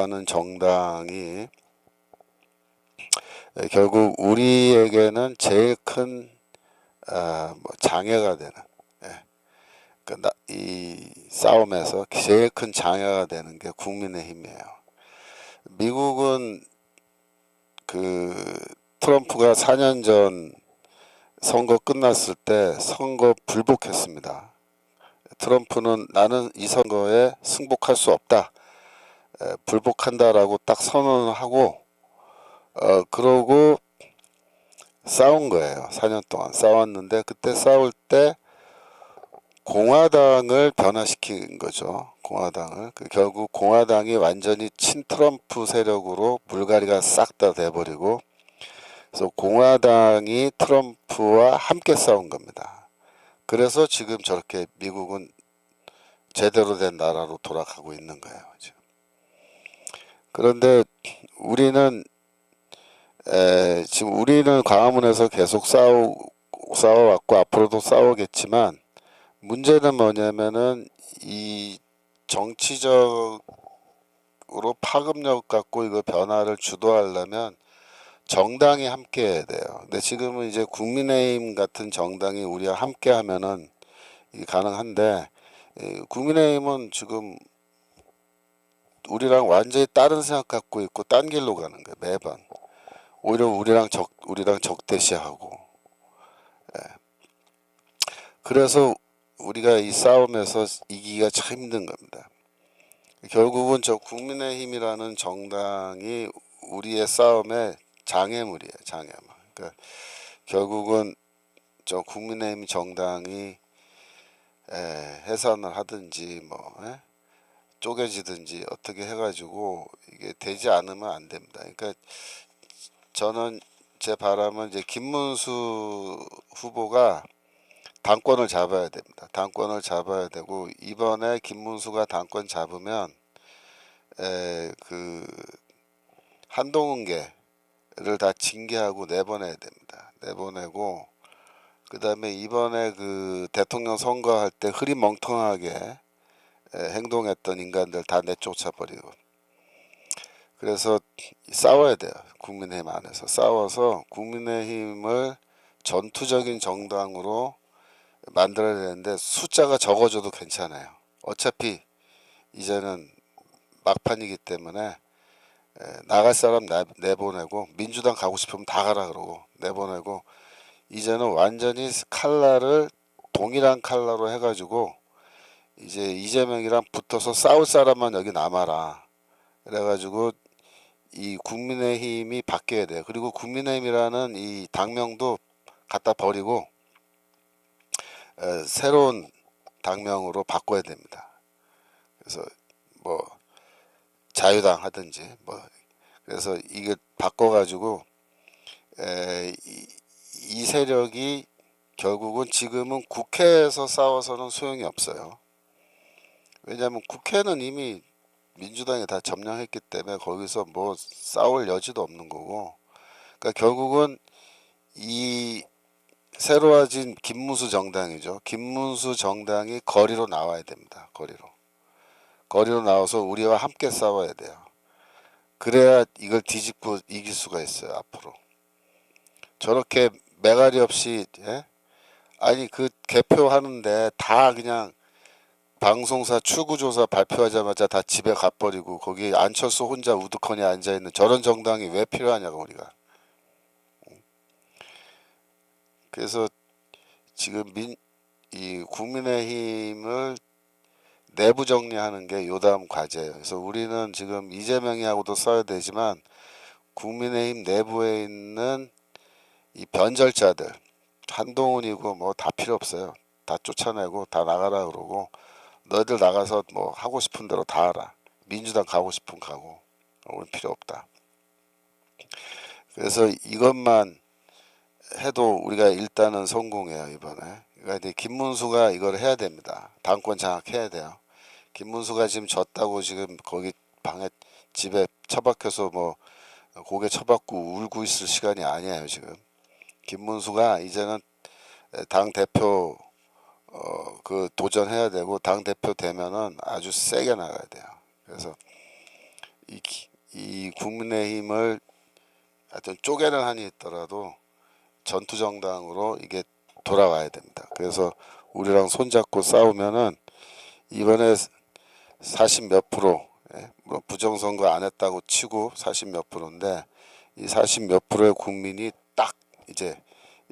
하는 정당이 결국 우리에게는 제일 큰 뭐 장애가 되는 이 싸움에서 제일 큰 장애가 되는 게 국민의힘이에요. 미국은 그 트럼프가 4년 전 선거 끝났을 때 선거 불복했습니다. 트럼프는 나는 이 선거에 승복할 수 없다, 불복한다라고 딱 선언을 하고 그러고 싸운 거예요. 4년 동안 싸웠는데 그때 싸울 때 공화당을 변화시킨 거죠. 공화당을. 결국 공화당이 완전히 친트럼프 세력으로 물갈이가 싹 다 돼버리고 그래서 공화당이 트럼프와 함께 싸운 겁니다. 그래서 지금 저렇게 미국은 제대로 된 나라로 돌아가고 있는 거예요. 지금. 그런데 우리는 지금 우리는 광화문에서 계속 싸워왔고 앞으로도 싸우겠지만 문제는 뭐냐면은 이 정치적으로 파급력 갖고 이거 변화를 주도하려면 정당이 함께 해야 돼요. 근데 지금은 이제 국민의힘 같은 정당이 우리와 함께 하면은 이게 가능한데 국민의힘은 지금 우리랑 완전히 다른 생각 갖고 있고 딴 길로 가는 거예요. 매번. 오히려 우리랑 적대시하고. 그래서 우리가 이 싸움에서 이기기가 참 힘든 겁니다. 결국은 저 국민의힘이라는 정당이 우리의 싸움의 장애물이에요. 장애물. 그러니까 결국은 저 국민의힘 정당이 해산을 하든지 뭐 쪼개지든지 어떻게 해가지고 이게 되지 않으면 안 됩니다. 그러니까 저는 제 바람은 이제 김문수 후보가 당권을 잡아야 됩니다. 당권을 잡아야 되고 이번에 김문수가 당권 잡으면 그 한동훈계를 다 징계하고 내보내야 됩니다. 내보내고 그다음에 이번에 그 대통령 선거할 때 흐리멍텅하게 행동했던 인간들 다 내쫓아 버리고 그래서 싸워야 돼요. 국민의힘 안에서 싸워서 국민의힘을 전투적인 정당으로 만들어야 되는데 숫자가 적어져도 괜찮아요. 어차피 이제는 막판이기 때문에 나갈 사람 내보내고 민주당 가고 싶으면 다 가라 그러고 내보내고 이제는 완전히 칼라를 동일한 칼라로 해가지고 이제 이재명이랑 붙어서 싸울 사람만 여기 남아라. 그래가지고 이 국민의힘이 바뀌어야 돼요. 그리고 국민의힘이라는 이 당명도 갖다 버리고 새로운 당명으로 바꿔야 됩니다. 그래서 뭐 자유당 하든지 뭐 그래서 이게 바꿔가지고 이 세력이 결국은 지금은 국회에서 싸워서는 소용이 없어요. 왜냐하면 국회는 이미 민주당이 다 점령했기 때문에 거기서 뭐 싸울 여지도 없는 거고 그러니까 결국은 이 새로워진 김문수 정당이죠. 김문수 정당이 거리로 나와야 됩니다. 거리로 나와서 우리와 함께 싸워야 돼요. 그래야 이걸 뒤집고 이길 수가 있어요. 앞으로 저렇게 매가리 없이 예? 아니 그 개표하는데 다 그냥 방송사 출구조사 발표하자마자 다 집에 가버리고 거기 안철수 혼자 우두커니 앉아있는 저런 정당이 왜 필요하냐고 우리가. 그래서 지금 이 국민의힘을 내부 정리하는 게 요다음 과제예요. 그래서 우리는 지금 이재명이하고도 써야 되지만 국민의힘 내부에 있는 이 변절자들 한동훈이고 뭐 다 필요 없어요. 다 쫓아내고 다 나가라 그러고 너희들 나가서 뭐 하고 싶은 대로 다 하라. 민주당 가고 싶은 가고 우리 필요 없다. 그래서 이것만 해도 우리가 일단은 성공해요 이번에. 그러니까 이제 김문수가 이걸 해야 됩니다. 당권 장악해야 돼요. 김문수가 지금 졌다고 지금 거기 방에 집에 처박혀서 뭐 고개 처박고 울고 있을 시간이 아니에요 지금. 김문수가 이제는 당 대표 그 도전해야 되고 당 대표 되면은 아주 세게 나가야 돼요. 그래서 이 국민의힘을 하여튼 쪼개는 한이 있더라도 전투 정당으로 이게 돌아와야 됩니다. 그래서 우리랑 손잡고 싸우면은 이번에 40 몇 프로, 뭐 부정선거 안 했다고 치고 40 몇 프로인데 이 40 몇 프로의 국민이 딱 이제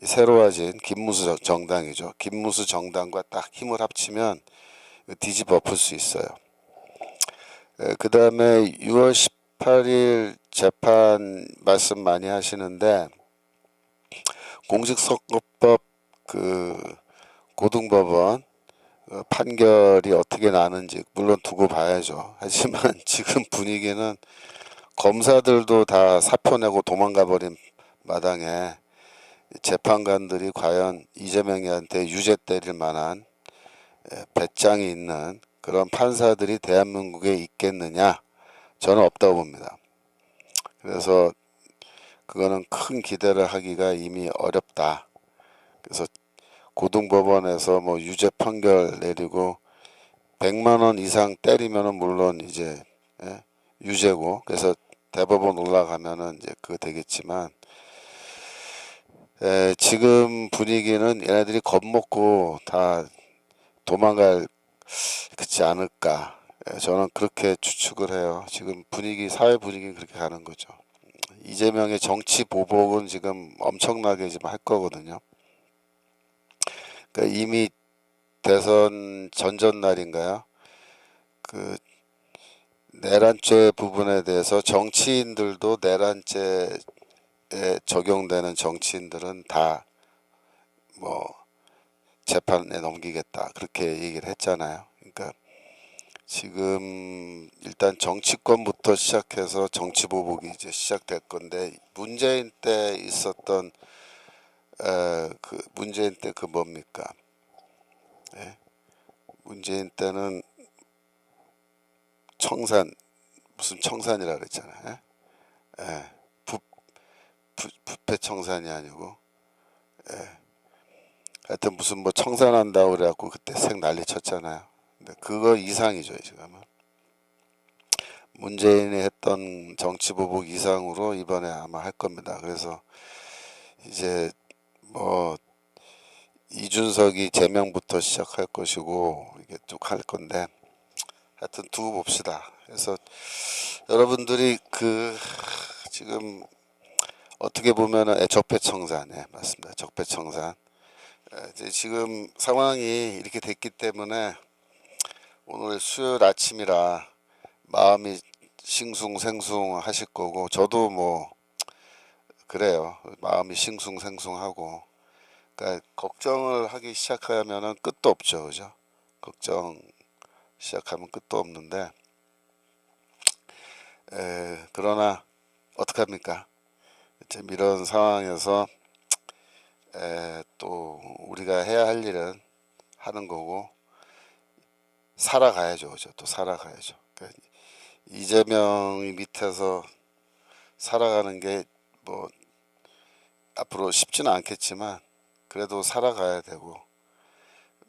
새로워진 김문수 정당이죠. 김문수 정당과 딱 힘을 합치면 뒤집어 엎을 수 있어요. 그 다음에 6월 18일 재판 말씀 많이 하시는데 공직선거법 그 고등법원 판결이 어떻게 나는지 물론 두고 봐야죠. 하지만 지금 분위기는 검사들도 다 사표 내고 도망가 버린 마당에 재판관들이 과연 이재명이한테 유죄 때릴 만한 배짱이 있는 그런 판사들이 대한민국에 있겠느냐? 저는 없다고 봅니다. 그래서 그거는 큰 기대를 하기가 이미 어렵다. 그래서 고등법원에서 뭐 유죄 판결 내리고 100만 원 이상 때리면은 물론 이제 유죄고 그래서 대법원 올라가면은 이제 그거 되겠지만 지금 분위기는 얘네들이 겁먹고 다 도망갈 그렇지 않을까. 저는 그렇게 추측을 해요. 지금 분위기 사회 분위기 그렇게 가는 거죠. 이재명의 정치 보복은 지금 엄청나게 지금 할 거거든요. 그러니까 이미 대선 전전날인가요? 그 내란죄 부분에 대해서 정치인들도 내란죄에 적용되는 정치인들은 다 뭐 재판에 넘기겠다 그렇게 얘기를 했잖아요. 그러니까 지금 일단 정치권부터 시작해서 정치 보복이 이제 시작될 건데 문재인 때 있었던 그 문재인 때 그 뭡니까? 문재인 때는 청산 무슨 청산이라 그랬잖아요. 예. 부, 부패 청산이 아니고 하여튼 무슨 뭐 청산한다고 그래갖고 그때 색 난리 쳤잖아요. 근데 그거 이상이죠 지금은. 문재인이 했던 정치 보복 이상으로 이번에 아마 할 겁니다. 그래서 이제 뭐 이준석이 제명부터 시작할 것이고 이게 쭉 할 건데 하여튼 두고 봅시다. 그래서 여러분들이 그 지금 어떻게 보면은 적폐청산, 맞습니다. 적폐청산. 이제 지금 상황이 이렇게 됐기 때문에 오늘 수요일 아침이라 마음이 싱숭생숭 하실 거고 저도 뭐 그래요. 마음이 싱숭생숭하고 그러니까 걱정을 하기 시작하면은 끝도 없죠, 그죠? 걱정 시작하면 끝도 없는데 그러나 어떡합니까? 지금 이런 상황에서 또 우리가 해야 할 일은 하는 거고 살아가야죠, 그죠? 또 살아가야죠. 그러니까 이재명이 밑에서 살아가는 게 뭐 앞으로 쉽지는 않겠지만 그래도 살아가야 되고,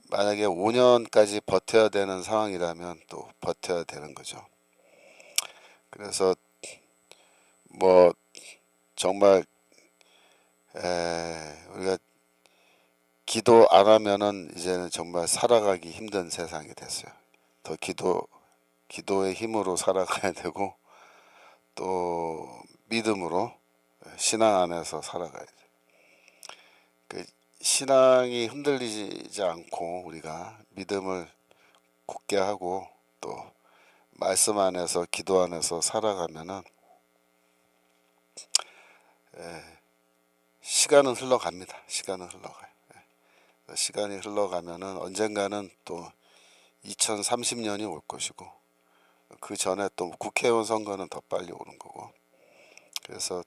만약에 5년까지 버텨야 되는 상황이라면 또 버텨야 되는 거죠. 그래서 뭐 정말 우리가 기도 안 하면은 이제는 정말 살아가기 힘든 세상이 됐어요. 더 기도의 힘으로 살아가야 되고, 또 믿음으로, 신앙 안에서 살아가야 돼요. 그 신앙이 흔들리지 않고 우리가 믿음을 굳게 하고 또 말씀 안에서, 기도 안에서 살아가면은 시간은 흘러갑니다. 시간은 흘러가요. 시간이 흘러가면은 언젠가는 또 2030년이 올 것이고, 그 전에 또 국회의원 선거는 더 빨리 오는 거고, 그래서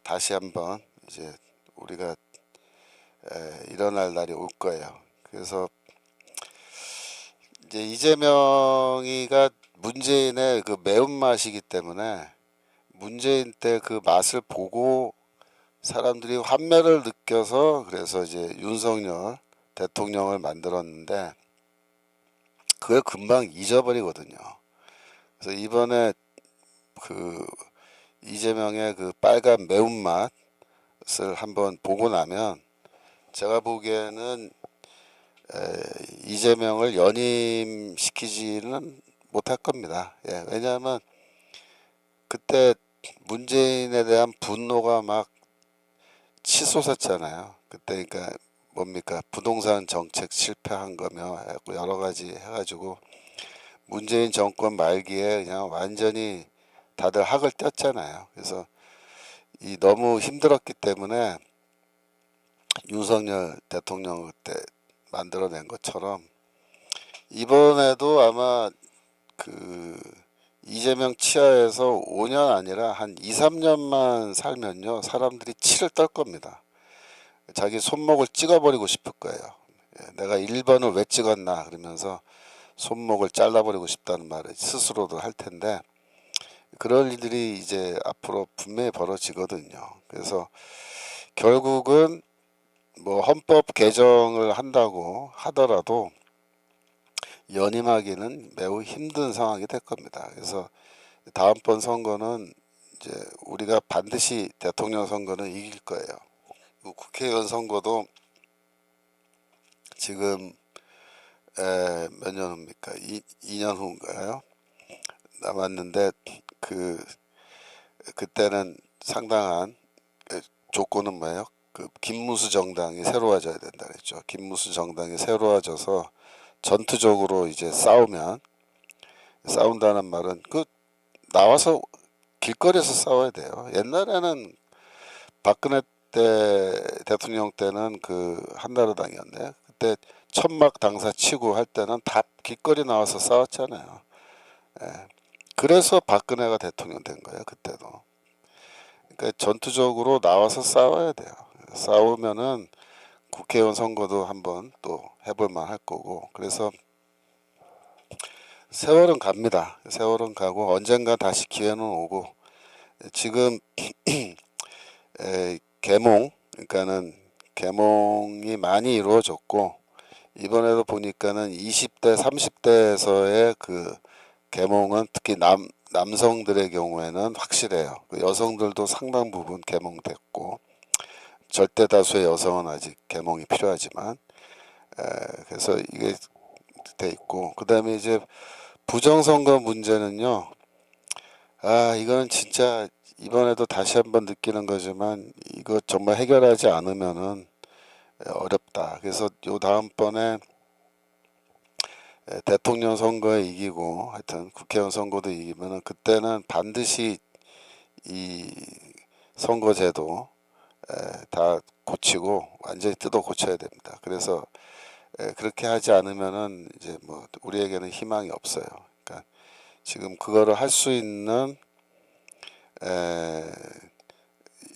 다시 한번 이제 우리가 일어날 날이 올 거예요. 그래서 이제 이재명이가 문재인의 그 매운맛이기 때문에 문재인 때 그 맛을 보고 사람들이 환멸을 느껴서, 그래서 이제 윤석열 대통령을 만들었는데 그걸 금방 잊어버리거든요. 그래서 이번에 그 이재명의 그 빨간 매운맛을 한번 보고 나면 제가 보기에는 이재명을 연임시키지는 못할 겁니다. 예, 왜냐하면 그때 문재인에 대한 분노가 막 치솟았잖아요. 그때 그러니까 뭡니까, 부동산 정책 실패한 거며 여러 가지 해가지고 문재인 정권 말기에 그냥 완전히 다들 학을 뗐잖아요. 그래서 이 너무 힘들었기 때문에 윤석열 대통령 그때 만들어낸 것처럼 이번에도 아마 그 이재명 치하에서 5년 아니라 한 2, 3년만 살면요, 사람들이 치를 떨 겁니다. 자기 손목을 찍어버리고 싶을 거예요. 내가 1번을 왜 찍었나 그러면서 손목을 잘라버리고 싶다는 말을 스스로도 할 텐데, 그럴 일들이 이제 앞으로 분명히 벌어지거든요. 그래서 결국은 뭐 헌법 개정을 한다고 하더라도 연임하기는 매우 힘든 상황이 될 겁니다. 그래서 다음번 선거는 이제 우리가 반드시 대통령 선거는 이길 거예요. 국회의원 선거도 지금 몇 년 후입니까? 2년 후인가요? 남았는데 그때는 상당한 조건은 뭐예요? 그 김무수 정당이 새로워져야 된다 그랬죠. 김무수 정당이 새로워져서 전투적으로 이제 싸운다는 말은 그 나와서 길거리에서 싸워야 돼요. 옛날에는 박근혜 때 대통령 때는 그 한나라당이었네. 그때 천막 당사 치고 할 때는 다 길거리 나와서 싸웠잖아요. 예. 그래서 박근혜가 대통령 된 거예요. 그때도. 그러니까 전투적으로 나와서 싸워야 돼요. 싸우면은 국회의원 선거도 한번 또 해볼 만할 거고, 그래서 세월은 갑니다. 세월은 가고 언젠가 다시 기회는 오고, 지금 그러니까는 개몽이 많이 이루어졌고, 이번에도 보니까는 20대 30대에서의 그 개몽은 특히 남성들의 경우에는 확실해요. 여성들도 상당 부분 개몽됐고, 절대 다수의 여성은 아직 개몽이 필요하지만, 그래서 이게 돼 있고, 그 다음에 이제 부정선거 문제는요, 이거는 진짜 이번에도 다시 한번 느끼는 거지만 이거 정말 해결하지 않으면은 어렵다. 그래서 요 다음번에 대통령 선거에 이기고 하여튼 국회의원 선거도 이기면은 그때는 반드시 이 선거제도 다 고치고 완전히 뜯어 고쳐야 됩니다. 그래서 그렇게 하지 않으면은 이제 뭐 우리에게는 희망이 없어요. 그러니까 지금 그거를 할 수 있는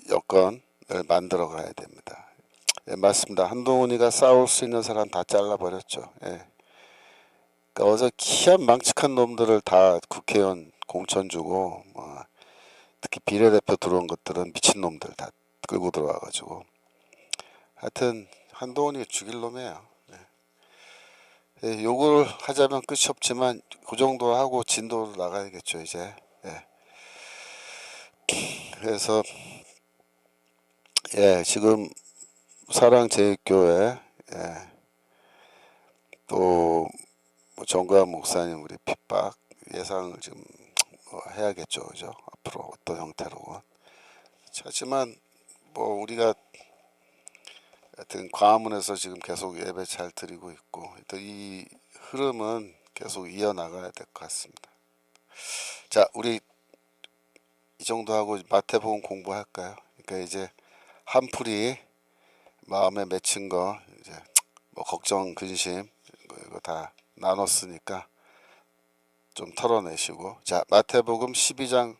여건을 만들어 가야 됩니다. 예, 맞습니다. 한동훈이가 싸울 수 있는 사람 다 잘라버렸죠. 예. 그러니까 어서 희한 망측한 놈들을 다 국회의원 공천 주고, 뭐 특히 비례대표 들어온 것들은 미친 놈들 다 끌고 들어와가지고 하여튼 한동훈이 죽일 놈이에요. 예, 욕을 하자면 끝이 없지만 그 정도 하고 진도로 나가야겠죠 이제. 예. 그래서 예, 지금 사랑제일교회 예, 또뭐 정광 목사님 우리 핍박 예상을 좀 뭐 해야겠죠, 그죠? 앞으로 어떤 형태로. 하지만 뭐 우리가 하여튼 광화문에서 지금 계속 예배 잘 드리고 있고, 하여튼 이 흐름은 계속 이어나가야 될 것 같습니다. 자, 우리 이 정도 하고 마태복음 공부할까요? 그러니까 이제 한풀이 마음에 맺힌 거 이제 뭐 걱정, 근심 이거 다 나눴으니까 좀 털어내시고, 자, 마태복음 12장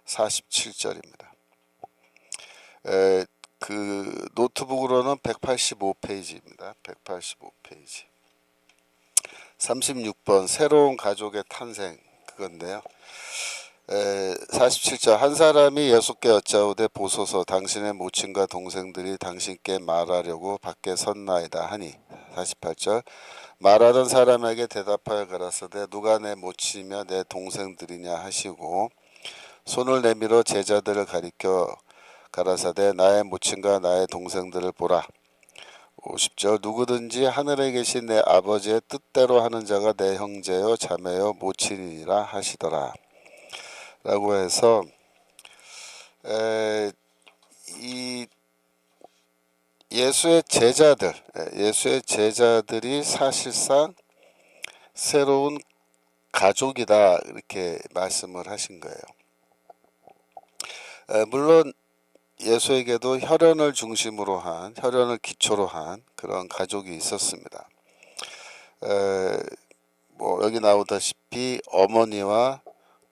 47절입니다. 그 노트북으로는 185페이지입니다. 185페이지. 36번 새로운 가족의 탄생 그건데요. 47절 한 사람이 예수께 여짜오되 보소서 당신의 모친과 동생들이 당신께 말하려고 밖에 섰나이다 하니. 48절 말하던 사람에게 대답하여 가라사대 누가 내 모친이며 내 동생들이냐 하시고 손을 내밀어 제자들을 가리켜 가라사대 나의 모친과 나의 동생들을 보라. 50절 누구든지 하늘에 계신 내 아버지의 뜻대로 하는 자가 내 형제요 자매요 모친이니라 하시더라 라고 해서 이 예수의 제자들이 사실상 새로운 가족이다 이렇게 말씀을 하신 거예요. 물론 예수에게도 혈연을 기초로 한 그런 가족이 있었습니다. 뭐 여기 나오다시피 어머니와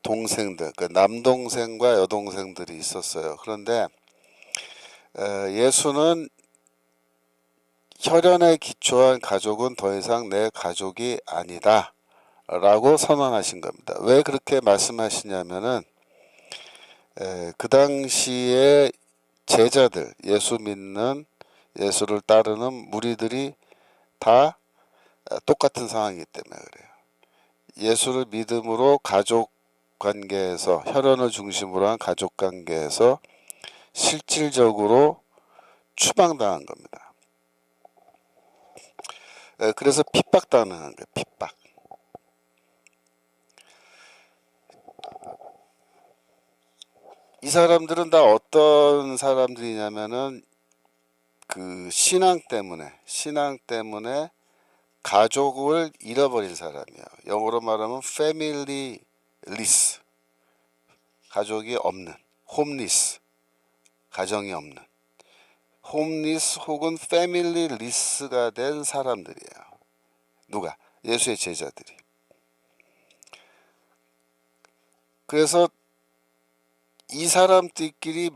동생들, 그 남동생과 여동생들이 있었어요. 그런데 예수는 혈연에 기초한 가족은 더 이상 내 가족이 아니다 라고 선언하신 겁니다. 왜 그렇게 말씀하시냐면은 그 당시에 제자들, 예수를 따르는 무리들이 다 똑같은 상황이기 때문에 그래요. 예수를 믿음으로 가족 관계에서 혈연을 중심으로 한 가족 관계에서 실질적으로 추방당한 겁니다. 그래서 핍박당하는 거예요. 핍박. 이 사람들은 다 어떤 사람들이냐면은 그 신앙 때문에 가족을 잃어버린 사람이에요. 영어로 말하면 패밀리리스, 가족이 없는, 홈리스, 가정이 없는, 홈리스 혹은 패밀리리스가 된 사람들이에요. 누가? 예수의 제자들이. 그래서 이 사람들끼리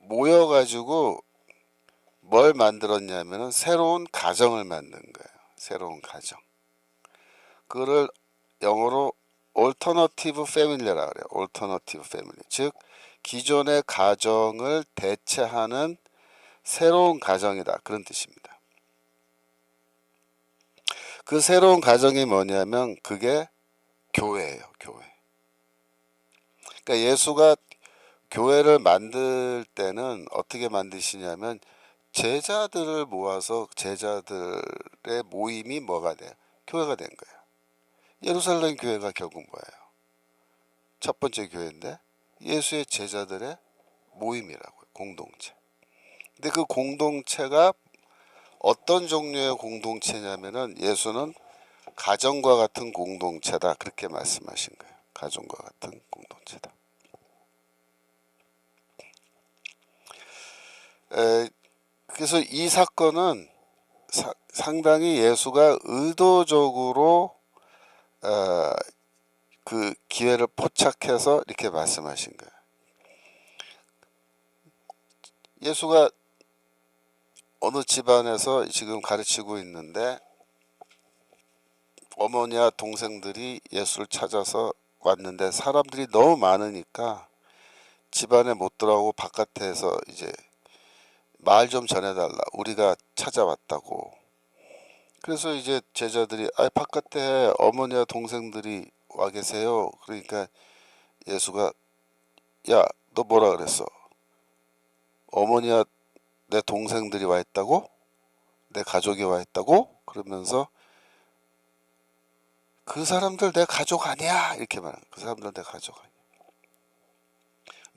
모여가지고 뭘 만들었냐면은 새로운 가정을 만든 거예요. 새로운 가정. 그거를 영어로 alternative family라고 그래요. alternative family. 즉 기존의 가정을 대체하는 새로운 가정이다. 그런 뜻입니다. 그 새로운 가정이 뭐냐면 그게 교회예요. 교회. 그러니까 예수가 교회를 만들 때는 어떻게 만드시냐면 제자들을 모아서 제자들의 모임이 뭐가 돼요? 교회가 된 거예요. 예루살렘 교회가 결국 뭐예요? 첫 번째 교회인데 예수의 제자들의 모임이라고요. 공동체. 근데 그 공동체가 어떤 종류의 공동체냐면은 예수는 가정과 같은 공동체다. 그렇게 말씀하신 거예요. 가정과 같은 공동체다. 그래서 이 사건은 상당히 예수가 의도적으로 그 기회를 포착해서 이렇게 말씀하신 거예요. 예수가 어느 집안에서 지금 가르치고 있는데 어머니와 동생들이 예수를 찾아서 왔는데 사람들이 너무 많으니까 집안에 못 들어가고 바깥에서 이제 말 좀 전해달라. 우리가 찾아왔다고. 그래서 이제 제자들이 바깥에 어머니와 동생들이 와 계세요. 그러니까 예수가 야, 너 뭐라 그랬어? 어머니와 내 동생들이 와 있다고? 내 가족이 와 있다고? 그러면서 그 사람들 내 가족 아니야 이렇게 말하는 거야. 그 사람들 내 가족 아니야.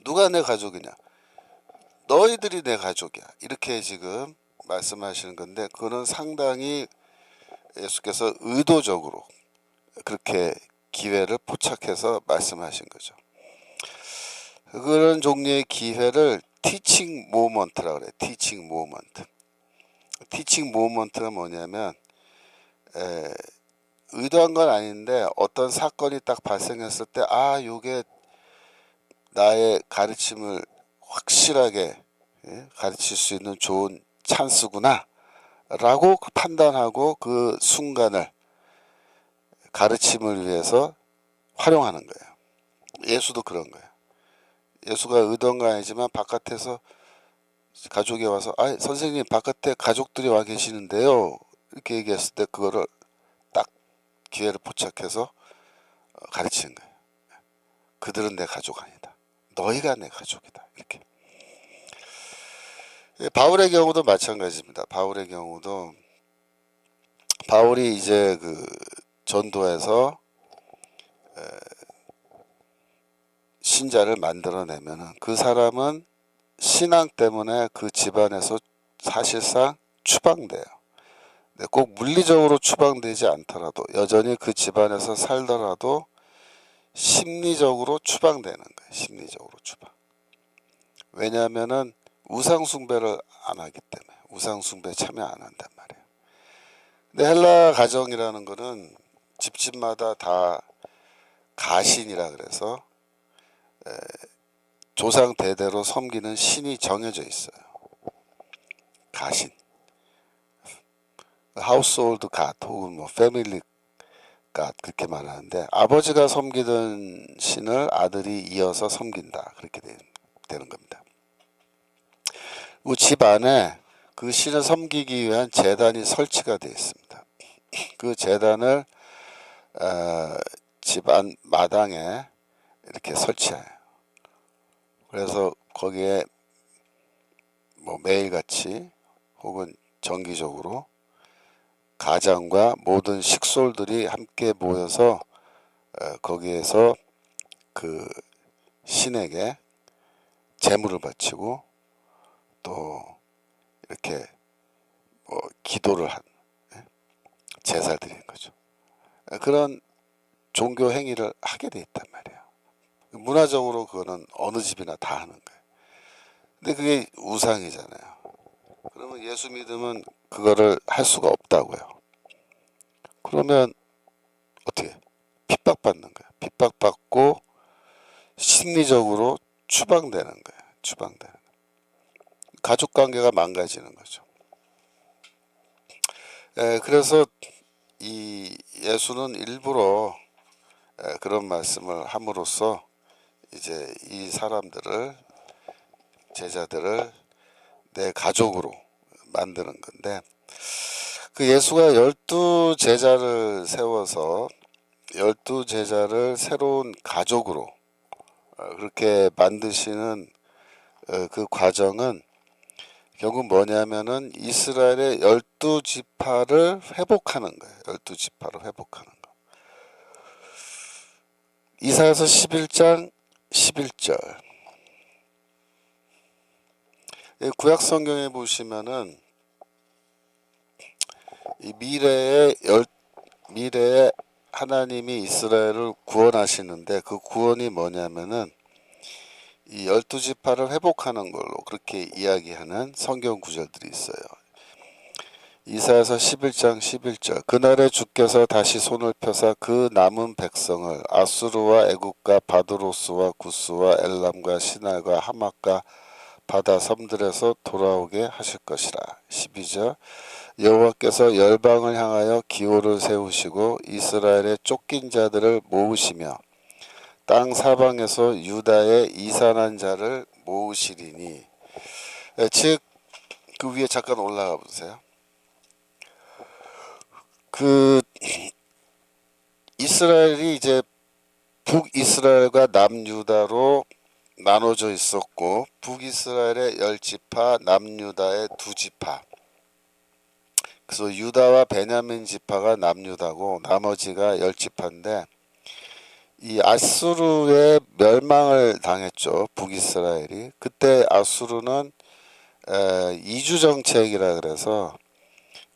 누가 내 가족이냐? 너희들이 내 가족이야. 이렇게 지금 말씀하시는 건데 그거는 상당히 예수께서 의도적으로 그렇게 기회를 포착해서 말씀하신 거죠. 그런 종류의 기회를 티칭 모먼트라고 그래요. 티칭 모먼트. 티칭 모먼트가 뭐냐면 의도한 건 아닌데 어떤 사건이 딱 발생했을 때 요게 나의 가르침을 확실하게 가르칠 수 있는 좋은 찬스구나 라고 판단하고 그 순간을 가르침을 위해서 활용하는 거예요. 예수도 그런 거예요. 예수가 의도한 건 아니지만 바깥에서 가족이 와서 선생님 바깥에 가족들이 와 계시는데요 이렇게 얘기했을 때 그거를 딱 기회를 포착해서 가르치는 거예요. 그들은 내 가족 아니다. 너희가 내 가족이다. 이렇게. 바울의 경우도 마찬가지입니다. 바울의 경우도 바울이 이제 그 전도에서 신자를 만들어내면은 그 사람은 신앙 때문에 그 집안에서 사실상 추방돼요. 꼭 물리적으로 추방되지 않더라도 여전히 그 집안에서 살더라도 심리적으로 추방되는 거예요. 심리적으로 추방. 왜냐하면은 우상 숭배를 안 하기 때문에 우상 숭배에 참여 안 한단 말이에요. 근데 헬라 가정이라는 거는 집집마다 다 가신이라 그래서 조상 대대로 섬기는 신이 정해져 있어요. 가신. 하우스홀드 갓 혹은 뭐 패밀리 갓 그렇게 말하는데 아버지가 섬기던 신을 아들이 이어서 섬긴다. 그렇게 되는 겁니다. 그 집 안에 그 신을 섬기기 위한 제단이 설치가 되어 있습니다. 그 제단을 집 안 마당에 이렇게 설치해요. 그래서 거기에 뭐 매일같이 혹은 정기적으로 가장과 모든 식솔들이 함께 모여서 거기에서 그 신에게 제물을 바치고 또 이렇게 뭐 기도를 한 제사를 드리는 거죠. 그런 종교 행위를 하게 돼 있단 말이에요. 문화적으로 그거는 어느 집이나 다 하는 거예요. 근데 그게 우상이잖아요. 그러면 예수 믿으면 그거를 할 수가 없다고요. 그러면 어떻게 핍박받는 거예요. 핍박받고 심리적으로 추방되는 거예요. 추방되는. 가족관계가 망가지는 거죠. 그래서 이 예수는 일부러 그런 말씀을 함으로써 이제 이 사람들을 제자들을 내 가족으로 만드는 건데 그 예수가 12제자를 세워서 12제자를 새로운 가족으로 그렇게 만드시는 그 과정은 결국 뭐냐면은 이스라엘의 12지파를 회복하는 거예요. 12지파를 회복하는 거. 이사야서 11장 11절. 구약 성경에 보시면은 이 미래에 하나님이 이스라엘을 구원하시는데 그 구원이 뭐냐면은 이 12지파를 회복하는 걸로 그렇게 이야기하는 성경 구절들이 있어요. 이사야서 11장 11절. 그날에 주께서 다시 손을 펴사 그 남은 백성을 아수르와 애굽과 바드로스와 구스와 엘람과 시날과 하맛과 바다 섬들에서 돌아오게 하실 것이라. 12절. 여호와께서 열방을 향하여 기호를 세우시고 이스라엘의 쫓긴 자들을 모으시며 땅 사방에서 유다의 이산한 자를 모으시리니. 즉 그 위에 잠깐 올라가 보세요. 그 이스라엘이 이제 북이스라엘과 남유다로 나눠져 있었고, 북이스라엘의 10지파, 남유다의 2지파. 그래서 유다와 베냐민 지파가 남유다고 나머지가 10지파인데, 이 아수르의 멸망을 당했죠. 북이스라엘이. 그때 아수르는 이주 정책이라 그래서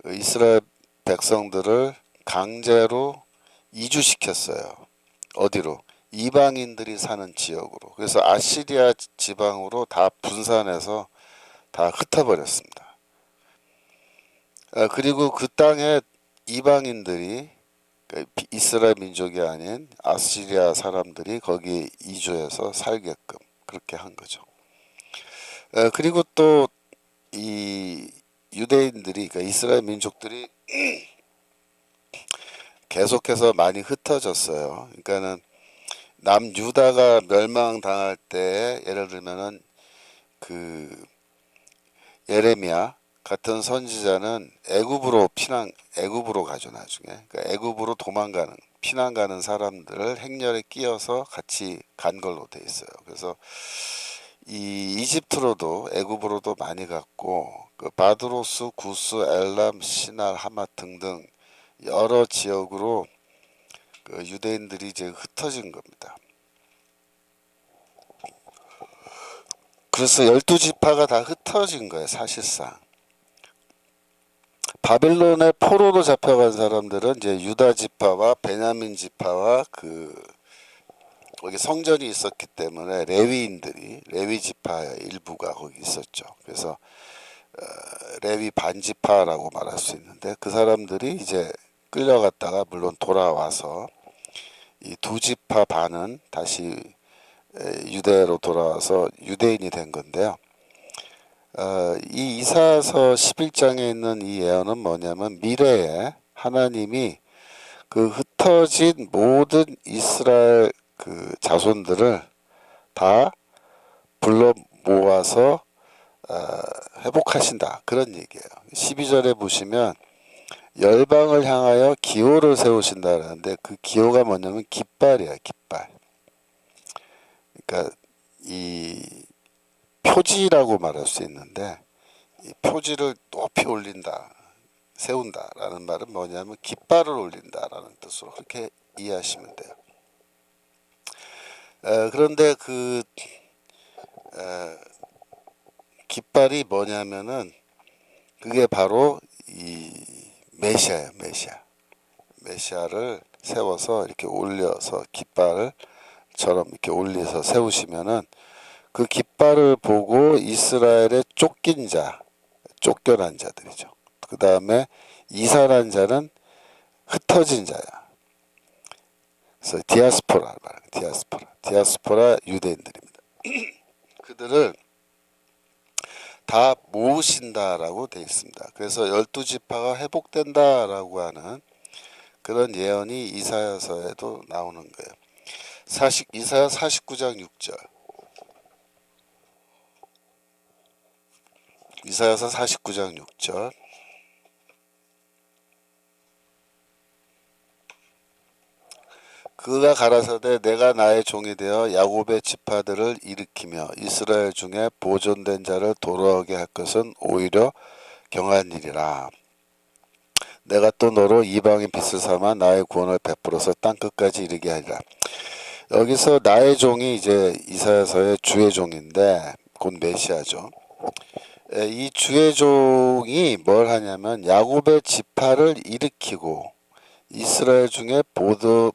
이스라엘 백성들을 강제로 이주시켰어요. 어디로? 이방인들이 사는 지역으로. 그래서 아시리아 지방으로 다 분산해서 다 흩어버렸습니다. 그리고 그 땅에 이방인들이, 이스라엘 민족이 아닌 아시리아 사람들이 거기 이주해서 살게끔 그렇게 한 거죠. 그리고 또 이 유대인들이, 그러니까 이스라엘 민족들이 계속해서 많이 흩어졌어요. 그러니까는 남유다가 멸망당할 때, 예를 들면은 그 예레미야 같은 선지자는 애굽으로 가죠. 나중에 그러니까 애굽으로 피난 가는 사람들을 행렬에 끼어서 같이 간 걸로 돼 있어요. 그래서 이 이집트로도 애굽으로도 많이 갔고, 그 바드로스, 구스, 엘람, 시날, 하맛 등등 여러 지역으로 그 유대인들이 이제 흩어진 겁니다. 그래서 12지파가 다 흩어진 거예요, 사실상. 바벨론의 포로로 잡혀간 사람들은 이제 유다 지파와 베냐민 지파와 거기 성전이 있었기 때문에 레위 지파의 일부가 거기 있었죠. 그래서 레위 반지파라고 말할 수 있는데, 그 사람들이 이제 끌려갔다가 물론 돌아와서 이 2지파 반은 다시 유대로 돌아와서 유대인이 된 건데요. 이 이사야서 11장에 있는 이 예언은 뭐냐면, 미래에 하나님이 그 흩어진 모든 이스라엘 그 자손들을 다 불러 모아서 회복하신다, 그런 얘기예요. 12절에 보시면 열방을 향하여 기호를 세우신다라는데, 그 기호가 뭐냐면 깃발이야, 깃발. 그러니까 이 표지라고 말할 수 있는데, 이 표지를 높이 올린다, 세운다라는 말은 뭐냐면 깃발을 올린다라는 뜻으로 그렇게 이해하시면 돼요. 그런데 그 깃발이 뭐냐면은, 그게 바로 이 메시아예요. 메시아를 세워서 이렇게 올려서 깃발처럼 이렇게 올려서 세우시면은, 그 깃발을 보고 이스라엘의 쫓겨난 자들이죠. 그 다음에 이사란 자는 흩어진 자야. 그래서 디아스포라 유대인들입니다. 그들을 다 모으신다라고 되어 있습니다. 그래서 12지파가 회복된다라고 하는 그런 예언이 이사야서에도 나오는 거예요. 이사야 49장 6절. 이사야서 49장 6절. 그가 가라사대 내가 나의 종이 되어 야곱의 지파들을 일으키며 이스라엘 중에 보존된 자를 돌아오게 할 것은 오히려 경한 일이라. 내가 또 너로 이방인 빛을 삼아 나의 구원을 베풀어서 땅끝까지 이르게 하리라. 여기서 나의 종이 이제 이사야서의 주의 종인데 곧 메시아죠. 이 주의 종이 뭘 하냐면 야곱의 지파를 일으키고 이스라엘 중에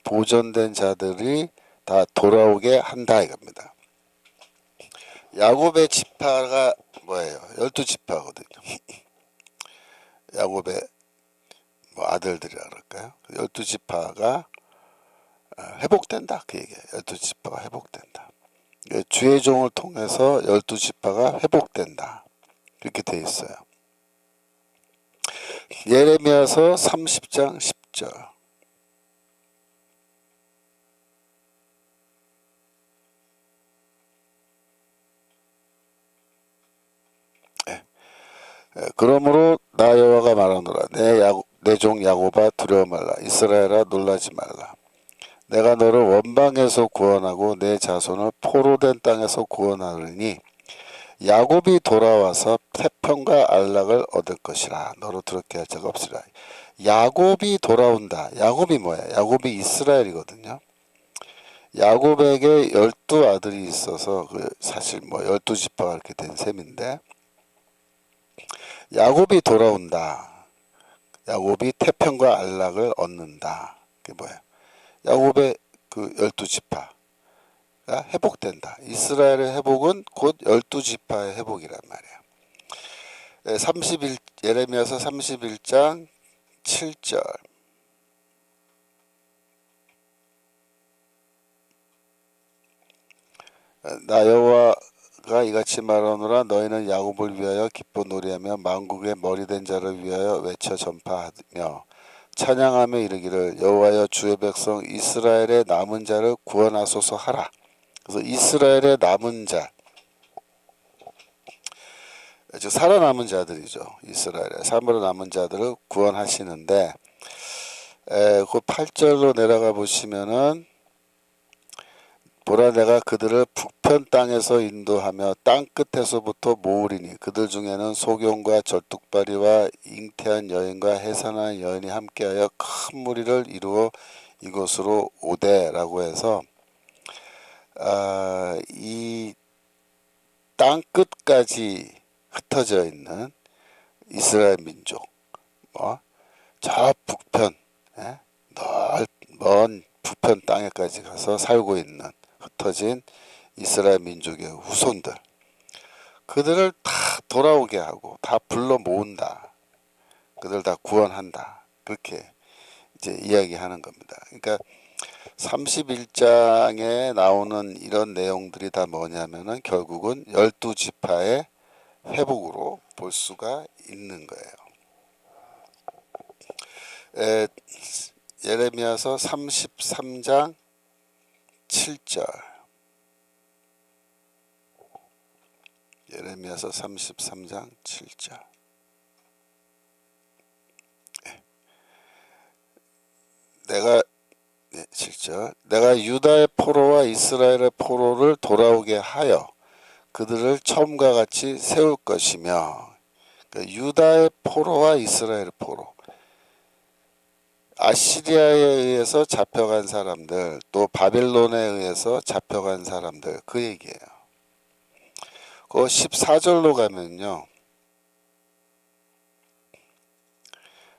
보존된 자들이 다 돌아오게 한다 이겁니다. 야곱의 지파가 뭐예요? 12지파거든요. 야곱의 뭐 아들들이라 그럴까요? 12지파가 회복된다, 그 얘기예요. 12지파가 회복된다. 주의 종을 통해서 12지파가 회복된다, 이렇게 돼 있어요. 예레미야서 30장 10절. 그러므로 나 여호와가 말하노라. 내 종 야곱아 두려워 말라. 이스라엘아 놀라지 말라. 내가 너를 원방에서 구원하고 내 자손을 포로된 땅에서 구원하리니 야곱이 돌아와서 태평과 안락을 얻을 것이라. 너로 더럽게 할 자가 없으리라. 야곱이 돌아온다. 야곱이 뭐야? 야곱이 이스라엘이거든요. 야곱에게 12아들이 있어서 사실 뭐 12지파가 이렇게 된 셈인데, 야곱이 돌아온다. 야곱이 태평과 안락을 얻는다. 그게 뭐야? 야곱의 그 12지파가 회복된다. 이스라엘의 회복은 곧 12지파의 회복이란 말이야. 예레미야서 31장 7절. 나 여호와가 이같이 말하노라. 너희는 야곱을 위하여 기뻐 노래하며 만국의 머리된 자를 위하여 외쳐 전파하며 찬양하며 이르기를 여호와여 주의 백성 이스라엘의 남은 자를 구원하소서 하라. 그래서 이스라엘의 남은 자, 즉 살아남은 자들이죠. 이스라엘의 살아남은 자들을 구원하시는데, 그 8절로 내려가 보시면은 보라 내가 그들을 북편 땅에서 인도하며 땅 끝에서부터 모으리니 그들 중에는 소경과 절뚝발이와 잉태한 여인과 해산한 여인이 함께하여 큰 무리를 이루어 이곳으로 오되라고 해서 이 땅 끝까지 흩어져 있는 이스라엘 민족, 저 북편, 먼 북편 땅에까지 가서 살고 있는 흩어진 이스라엘 민족의 후손들, 그들을 다 돌아오게 하고 다 불러 모은다. 그들 다 구원한다. 그렇게 이제 이야기하는 겁니다. 그러니까 31장에 나오는 이런 내용들이 다 뭐냐면은 결국은 12지파의 회복으로 볼 수가 있는 거예요. 예레미야서 33장 7절. 예레미야서 33장 7절. 내가 7절. 내가 유다의 포로와 이스라엘의 포로를 돌아오게 하여 그들을 처음과 같이 세울 것이며, 그러니까 유다의 포로와 이스라엘의 포로, 아시리아에 의해서 잡혀간 사람들, 또 바벨론에 의해서 잡혀간 사람들, 그 얘기예요. 그 14절로 가면요,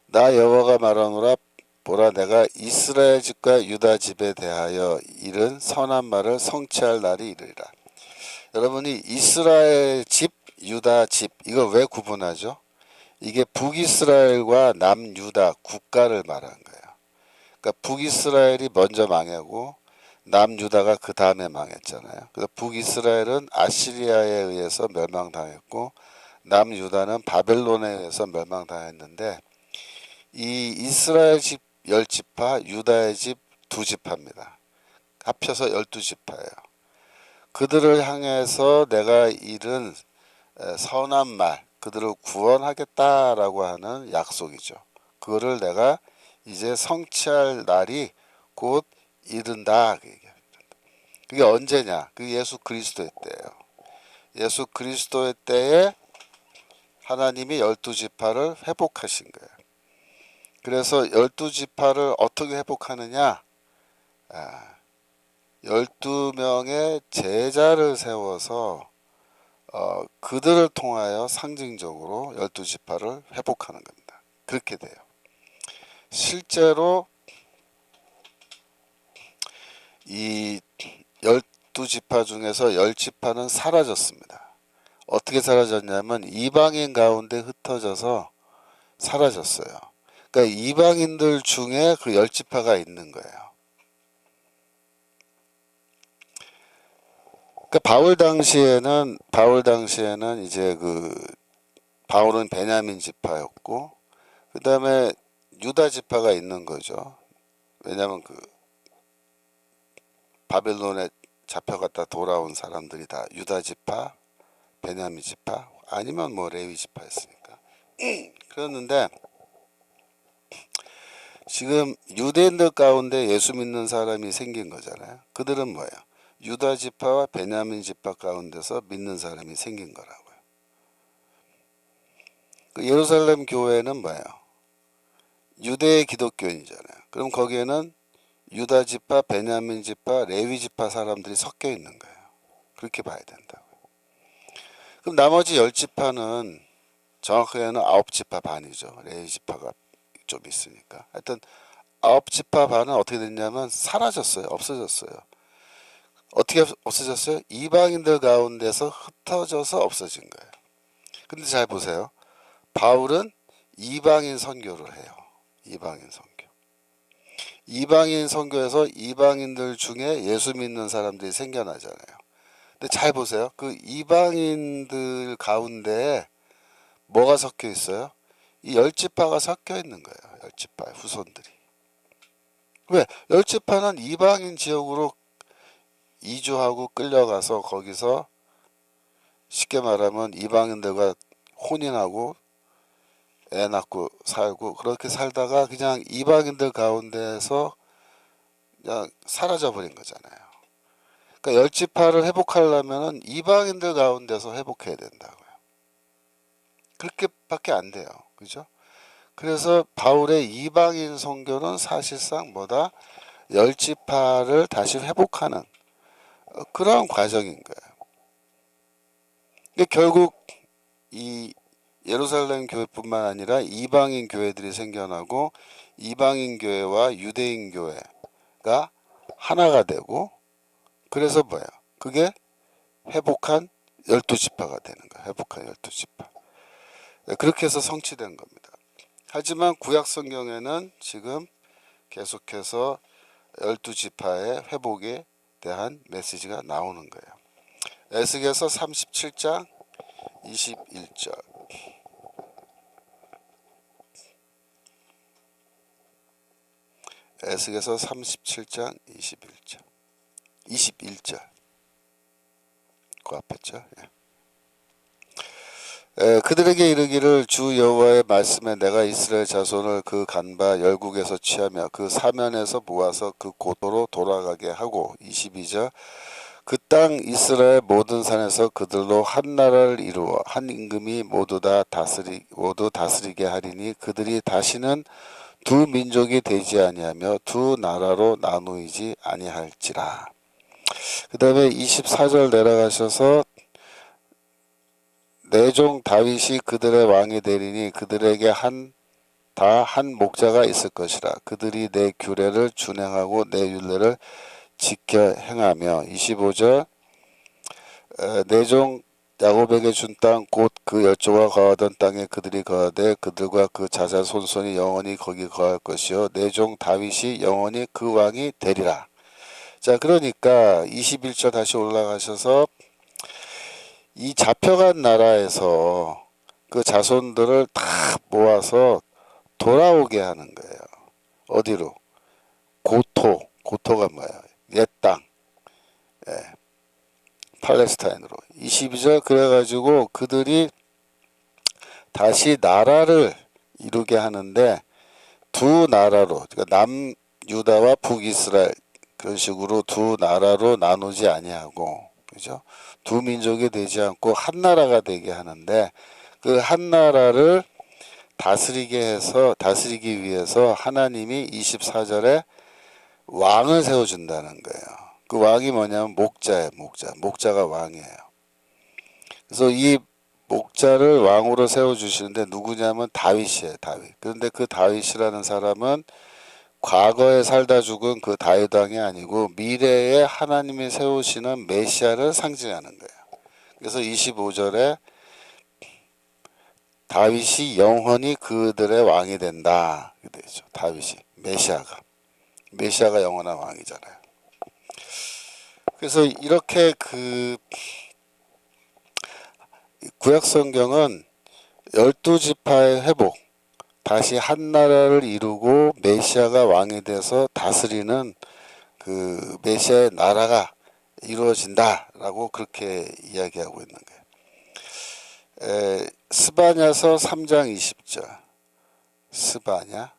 나 여호와가 말하노라. 보라 내가 이스라엘 집과 유다 집에 대하여 이른 선한 말을 성취할 날이 이르리라. 여러분이 이스라엘 집, 유다 집, 이걸 왜 구분하죠? 이게 북이스라엘과 남유다 국가를 말하는 거예요. 그러니까 북이스라엘이 먼저 망하고 남유다가 그 다음에 망했잖아요. 그래서 북이스라엘은 아시리아에 의해서 멸망당했고 남유다는 바벨론에 의해서 멸망당했는데, 이 이스라엘 집 10지파, 유다의 집 2지파입니다. 합쳐서 12지파예요. 그들을 향해서 내가 이른 선한 말, 그들을 구원하겠다라고 하는 약속이죠. 그거를 내가 이제 성취할 날이 곧 이른다. 그게 언제냐? 그게 예수 그리스도의 때예요. 예수 그리스도의 때에 하나님이 12지파를 회복하신 거예요. 그래서 12지파를 어떻게 회복하느냐? 12명의 제자를 세워서 그들을 통하여 상징적으로 12지파를 회복하는 겁니다. 그렇게 돼요. 실제로 이 12지파 중에서 10지파는 사라졌습니다. 어떻게 사라졌냐면 이방인 가운데 흩어져서 사라졌어요. 그러니까 이방인들 중에 그 10지파가 있는 거예요. 그러니까 바울 당시에는 이제 바울은 베냐민 지파였고, 그 다음에 유다 지파가 있는 거죠. 왜냐하면 바벨론에 잡혀갔다 돌아온 사람들이 다 유다 지파, 베냐민 지파, 아니면 뭐 레위 지파였으니까. 그랬는데 지금 유대인들 가운데 예수 믿는 사람이 생긴 거잖아요. 그들은 뭐예요? 유다 지파와 베냐민 지파 가운데서 믿는 사람이 생긴 거라고요. 그 예루살렘 교회는 뭐예요? 유대 기독교인이잖아요. 그럼 거기에는 유다 지파, 베냐민 지파, 레위 지파 사람들이 섞여 있는 거예요. 그렇게 봐야 된다고요. 그럼 나머지 10지파는 정확하게는 9지파 반이죠. 레위 지파가 좀 있으니까. 하여튼 9지파 반은 어떻게 됐냐면 사라졌어요. 없어졌어요. 어떻게 없어졌어요? 이방인들 가운데서 흩어져서 없어진 거예요. 근데 잘 보세요. 바울은 이방인 선교를 해요. 이방인 선교. 이방인 선교에서 이방인들 중에 예수 믿는 사람들이 생겨나잖아요. 근데 잘 보세요. 그 이방인들 가운데 뭐가 섞여 있어요? 이 10지파가 섞여 있는 거예요. 10지파의 후손들이. 왜? 10지파는 이방인 지역으로 이주하고 끌려가서 거기서 쉽게 말하면 이방인들과 혼인하고 애 낳고 살고 그렇게 살다가 그냥 이방인들 가운데서 그냥 사라져 버린 거잖아요. 그러니까 10지파를 회복하려면 이방인들 가운데서 회복해야 된다고요. 그렇게밖에 안 돼요. 그죠? 그래서 바울의 이방인 선교는 사실상 뭐다? 10지파를 다시 회복하는 그러한 과정인 거예요. 근데 결국 이 예루살렘 교회뿐만 아니라 이방인 교회들이 생겨나고 이방인 교회와 유대인 교회가 하나가 되고 그래서 뭐예요? 그게 회복한 12지파가 되는 거예요. 회복한 12지파. 그렇게 해서 성취된 겁니다. 하지만 구약 성경에는 지금 계속해서 12지파의 회복에 대한 메시지가 나오는 거예요. 에스겔서 37장 21절. 에스겔서 37장 21절. 21절. 그 앞에죠. 그들에게 이르기를 주 여호와의 말씀에 내가 이스라엘 자손을 그 간바 열국에서 취하며 그 사면에서 모아서 그 고도로 돌아가게 하고 22절 그 땅 이스라엘 모든 산에서 그들로 한 나라를 이루어 한 임금이 모두 다스리게 하리니 그들이 다시는 두 민족이 되지 아니하며 두 나라로 나누이지 아니할지라. 그 다음에 24절 내려가셔서 내 종 다윗이 그들의 왕이 되리니 그들에게 다 한 목자가 있을 것이라. 그들이 내 규례를 준행하고 내 율례를 지켜 행하며 25절 내 종 야곱에게 준 땅 곧 그 열조가 거하던 땅에 그들이 거하되 그들과 그 자손손이 영원히 거기 거할 것이요 내 종 다윗이 영원히 그 왕이 되리라. 자, 그러니까 21절 다시 올라가셔서 이 잡혀간 나라에서 그 자손들을 다 모아서 돌아오게 하는 거예요. 어디로? 고토가 뭐야? 옛 땅. 예, 팔레스타인으로. 22절 그래가지고 그들이 다시 나라를 이루게 하는데 두 나라로, 그러니까 남유다와 북이스라엘 그런 식으로 두 나라로 나누지 아니하고, 그죠? 두 민족이 되지 않고 한 나라가 되게 하는데 그 한 나라를 다스리기 위해서 하나님이 24절에 왕을 세워준다는 거예요. 그 왕이 뭐냐면 목자예요. 목자가 왕이에요. 그래서 이 목자를 왕으로 세워주시는데 누구냐면 다윗이에요. 다윗. 그런데 그 다윗이라는 사람은 과거에 살다 죽은 그 다윗 왕이 아니고 미래에 하나님이 세우시는 메시아를 상징하는 거예요. 그래서 25절에 다윗이 영원히 그들의 왕이 된다. 되죠. 다윗이 메시아가 영원한 왕이잖아요. 그래서 이렇게 그 구약 성경은 12지파의 회복, 다시 한 나라를 이루고 메시아가 왕이 돼서 다스리는 그 메시아의 나라가 이루어진다라고 그렇게 이야기하고 있는 거예요. 스바냐서 3장 20절. 스바냐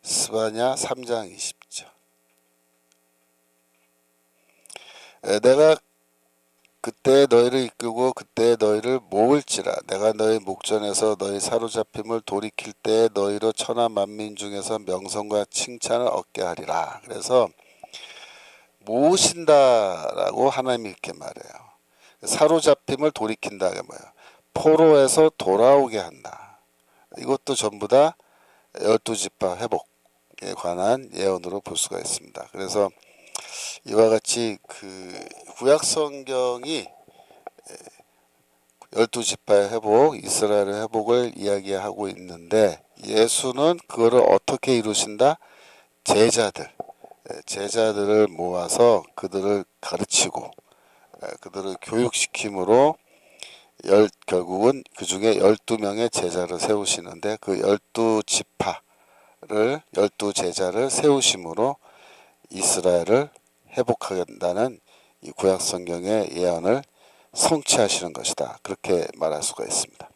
스바냐 3장 20절. 내가 그때 너희를 이끌고 그때 너희를 모을지라. 내가 너희 목전에서 너희 사로잡힘을 돌이킬 때 너희로 천하 만민 중에서 명성과 칭찬을 얻게 하리라. 그래서 모으신다라고 하나님이 이렇게 말해요. 사로잡힘을 돌이킨다가 뭐예요? 포로에서 돌아오게 한다. 이것도 전부 다 12지파 회복에 관한 예언으로 볼 수가 있습니다. 그래서 이와 같이 그 구약 성경이 12지파의 회복, 이스라엘의 회복을 이야기하고 있는데 예수는 그거를 어떻게 이루신다? 제자들을 모아서 그들을 가르치고 그들을 교육시킴으로 결국은 그 중에 12명의 제자를 세우시는데 그 12지파를 12제자를 세우심으로 이스라엘을 회복하겠다는 이 구약 성경의 예언을 성취하시는 것이다. 그렇게 말할 수가 있습니다.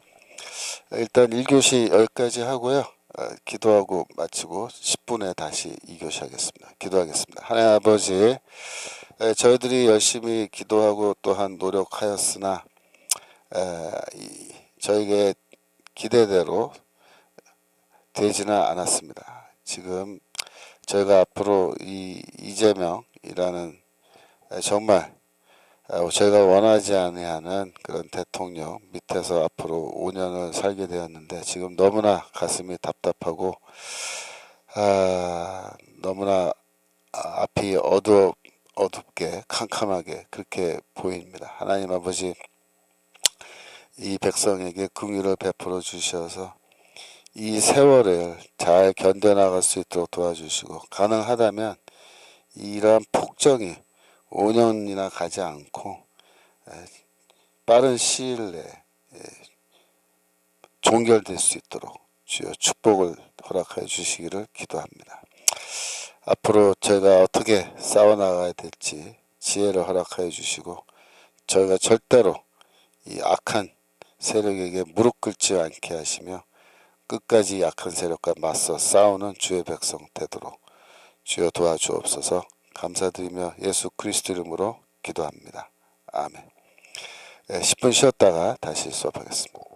일단 1교시 여기까지 하고요. 기도하고 마치고 10분에 다시 2교시 하겠습니다. 기도하겠습니다. 하나님 아버지, 저희들이 열심히 기도하고 또한 노력하였으나 저에게 기대대로 되지는 않았습니다. 지금 저희가 앞으로 이 이재명이라는 정말 저희가 원하지 아니하는 그런 대통령 밑에서 앞으로 5년을 살게 되었는데 지금 너무나 가슴이 답답하고 너무나 앞이 어둡게 캄캄하게 그렇게 보입니다. 하나님 아버지, 이 백성에게 긍휼을 베풀어 주셔서 이 세월을 잘 견뎌나갈 수 있도록 도와주시고 가능하다면 이러한 폭정이 5년이나 가지 않고 빠른 시일 내에 종결될 수 있도록 주여 축복을 허락하여 주시기를 기도합니다. 앞으로 저희가 어떻게 싸워나가야 될지 지혜를 허락하여 주시고 저희가 절대로 이 악한 세력에게 무릎 꿇지 않게 하시며 끝까지 약한 세력과 맞서 싸우는 주의 백성 되도록 주여 도와주옵소서. 감사드리며 예수 그리스도 이름으로 기도합니다. 아멘. 10분 쉬었다가 다시 수업하겠습니다.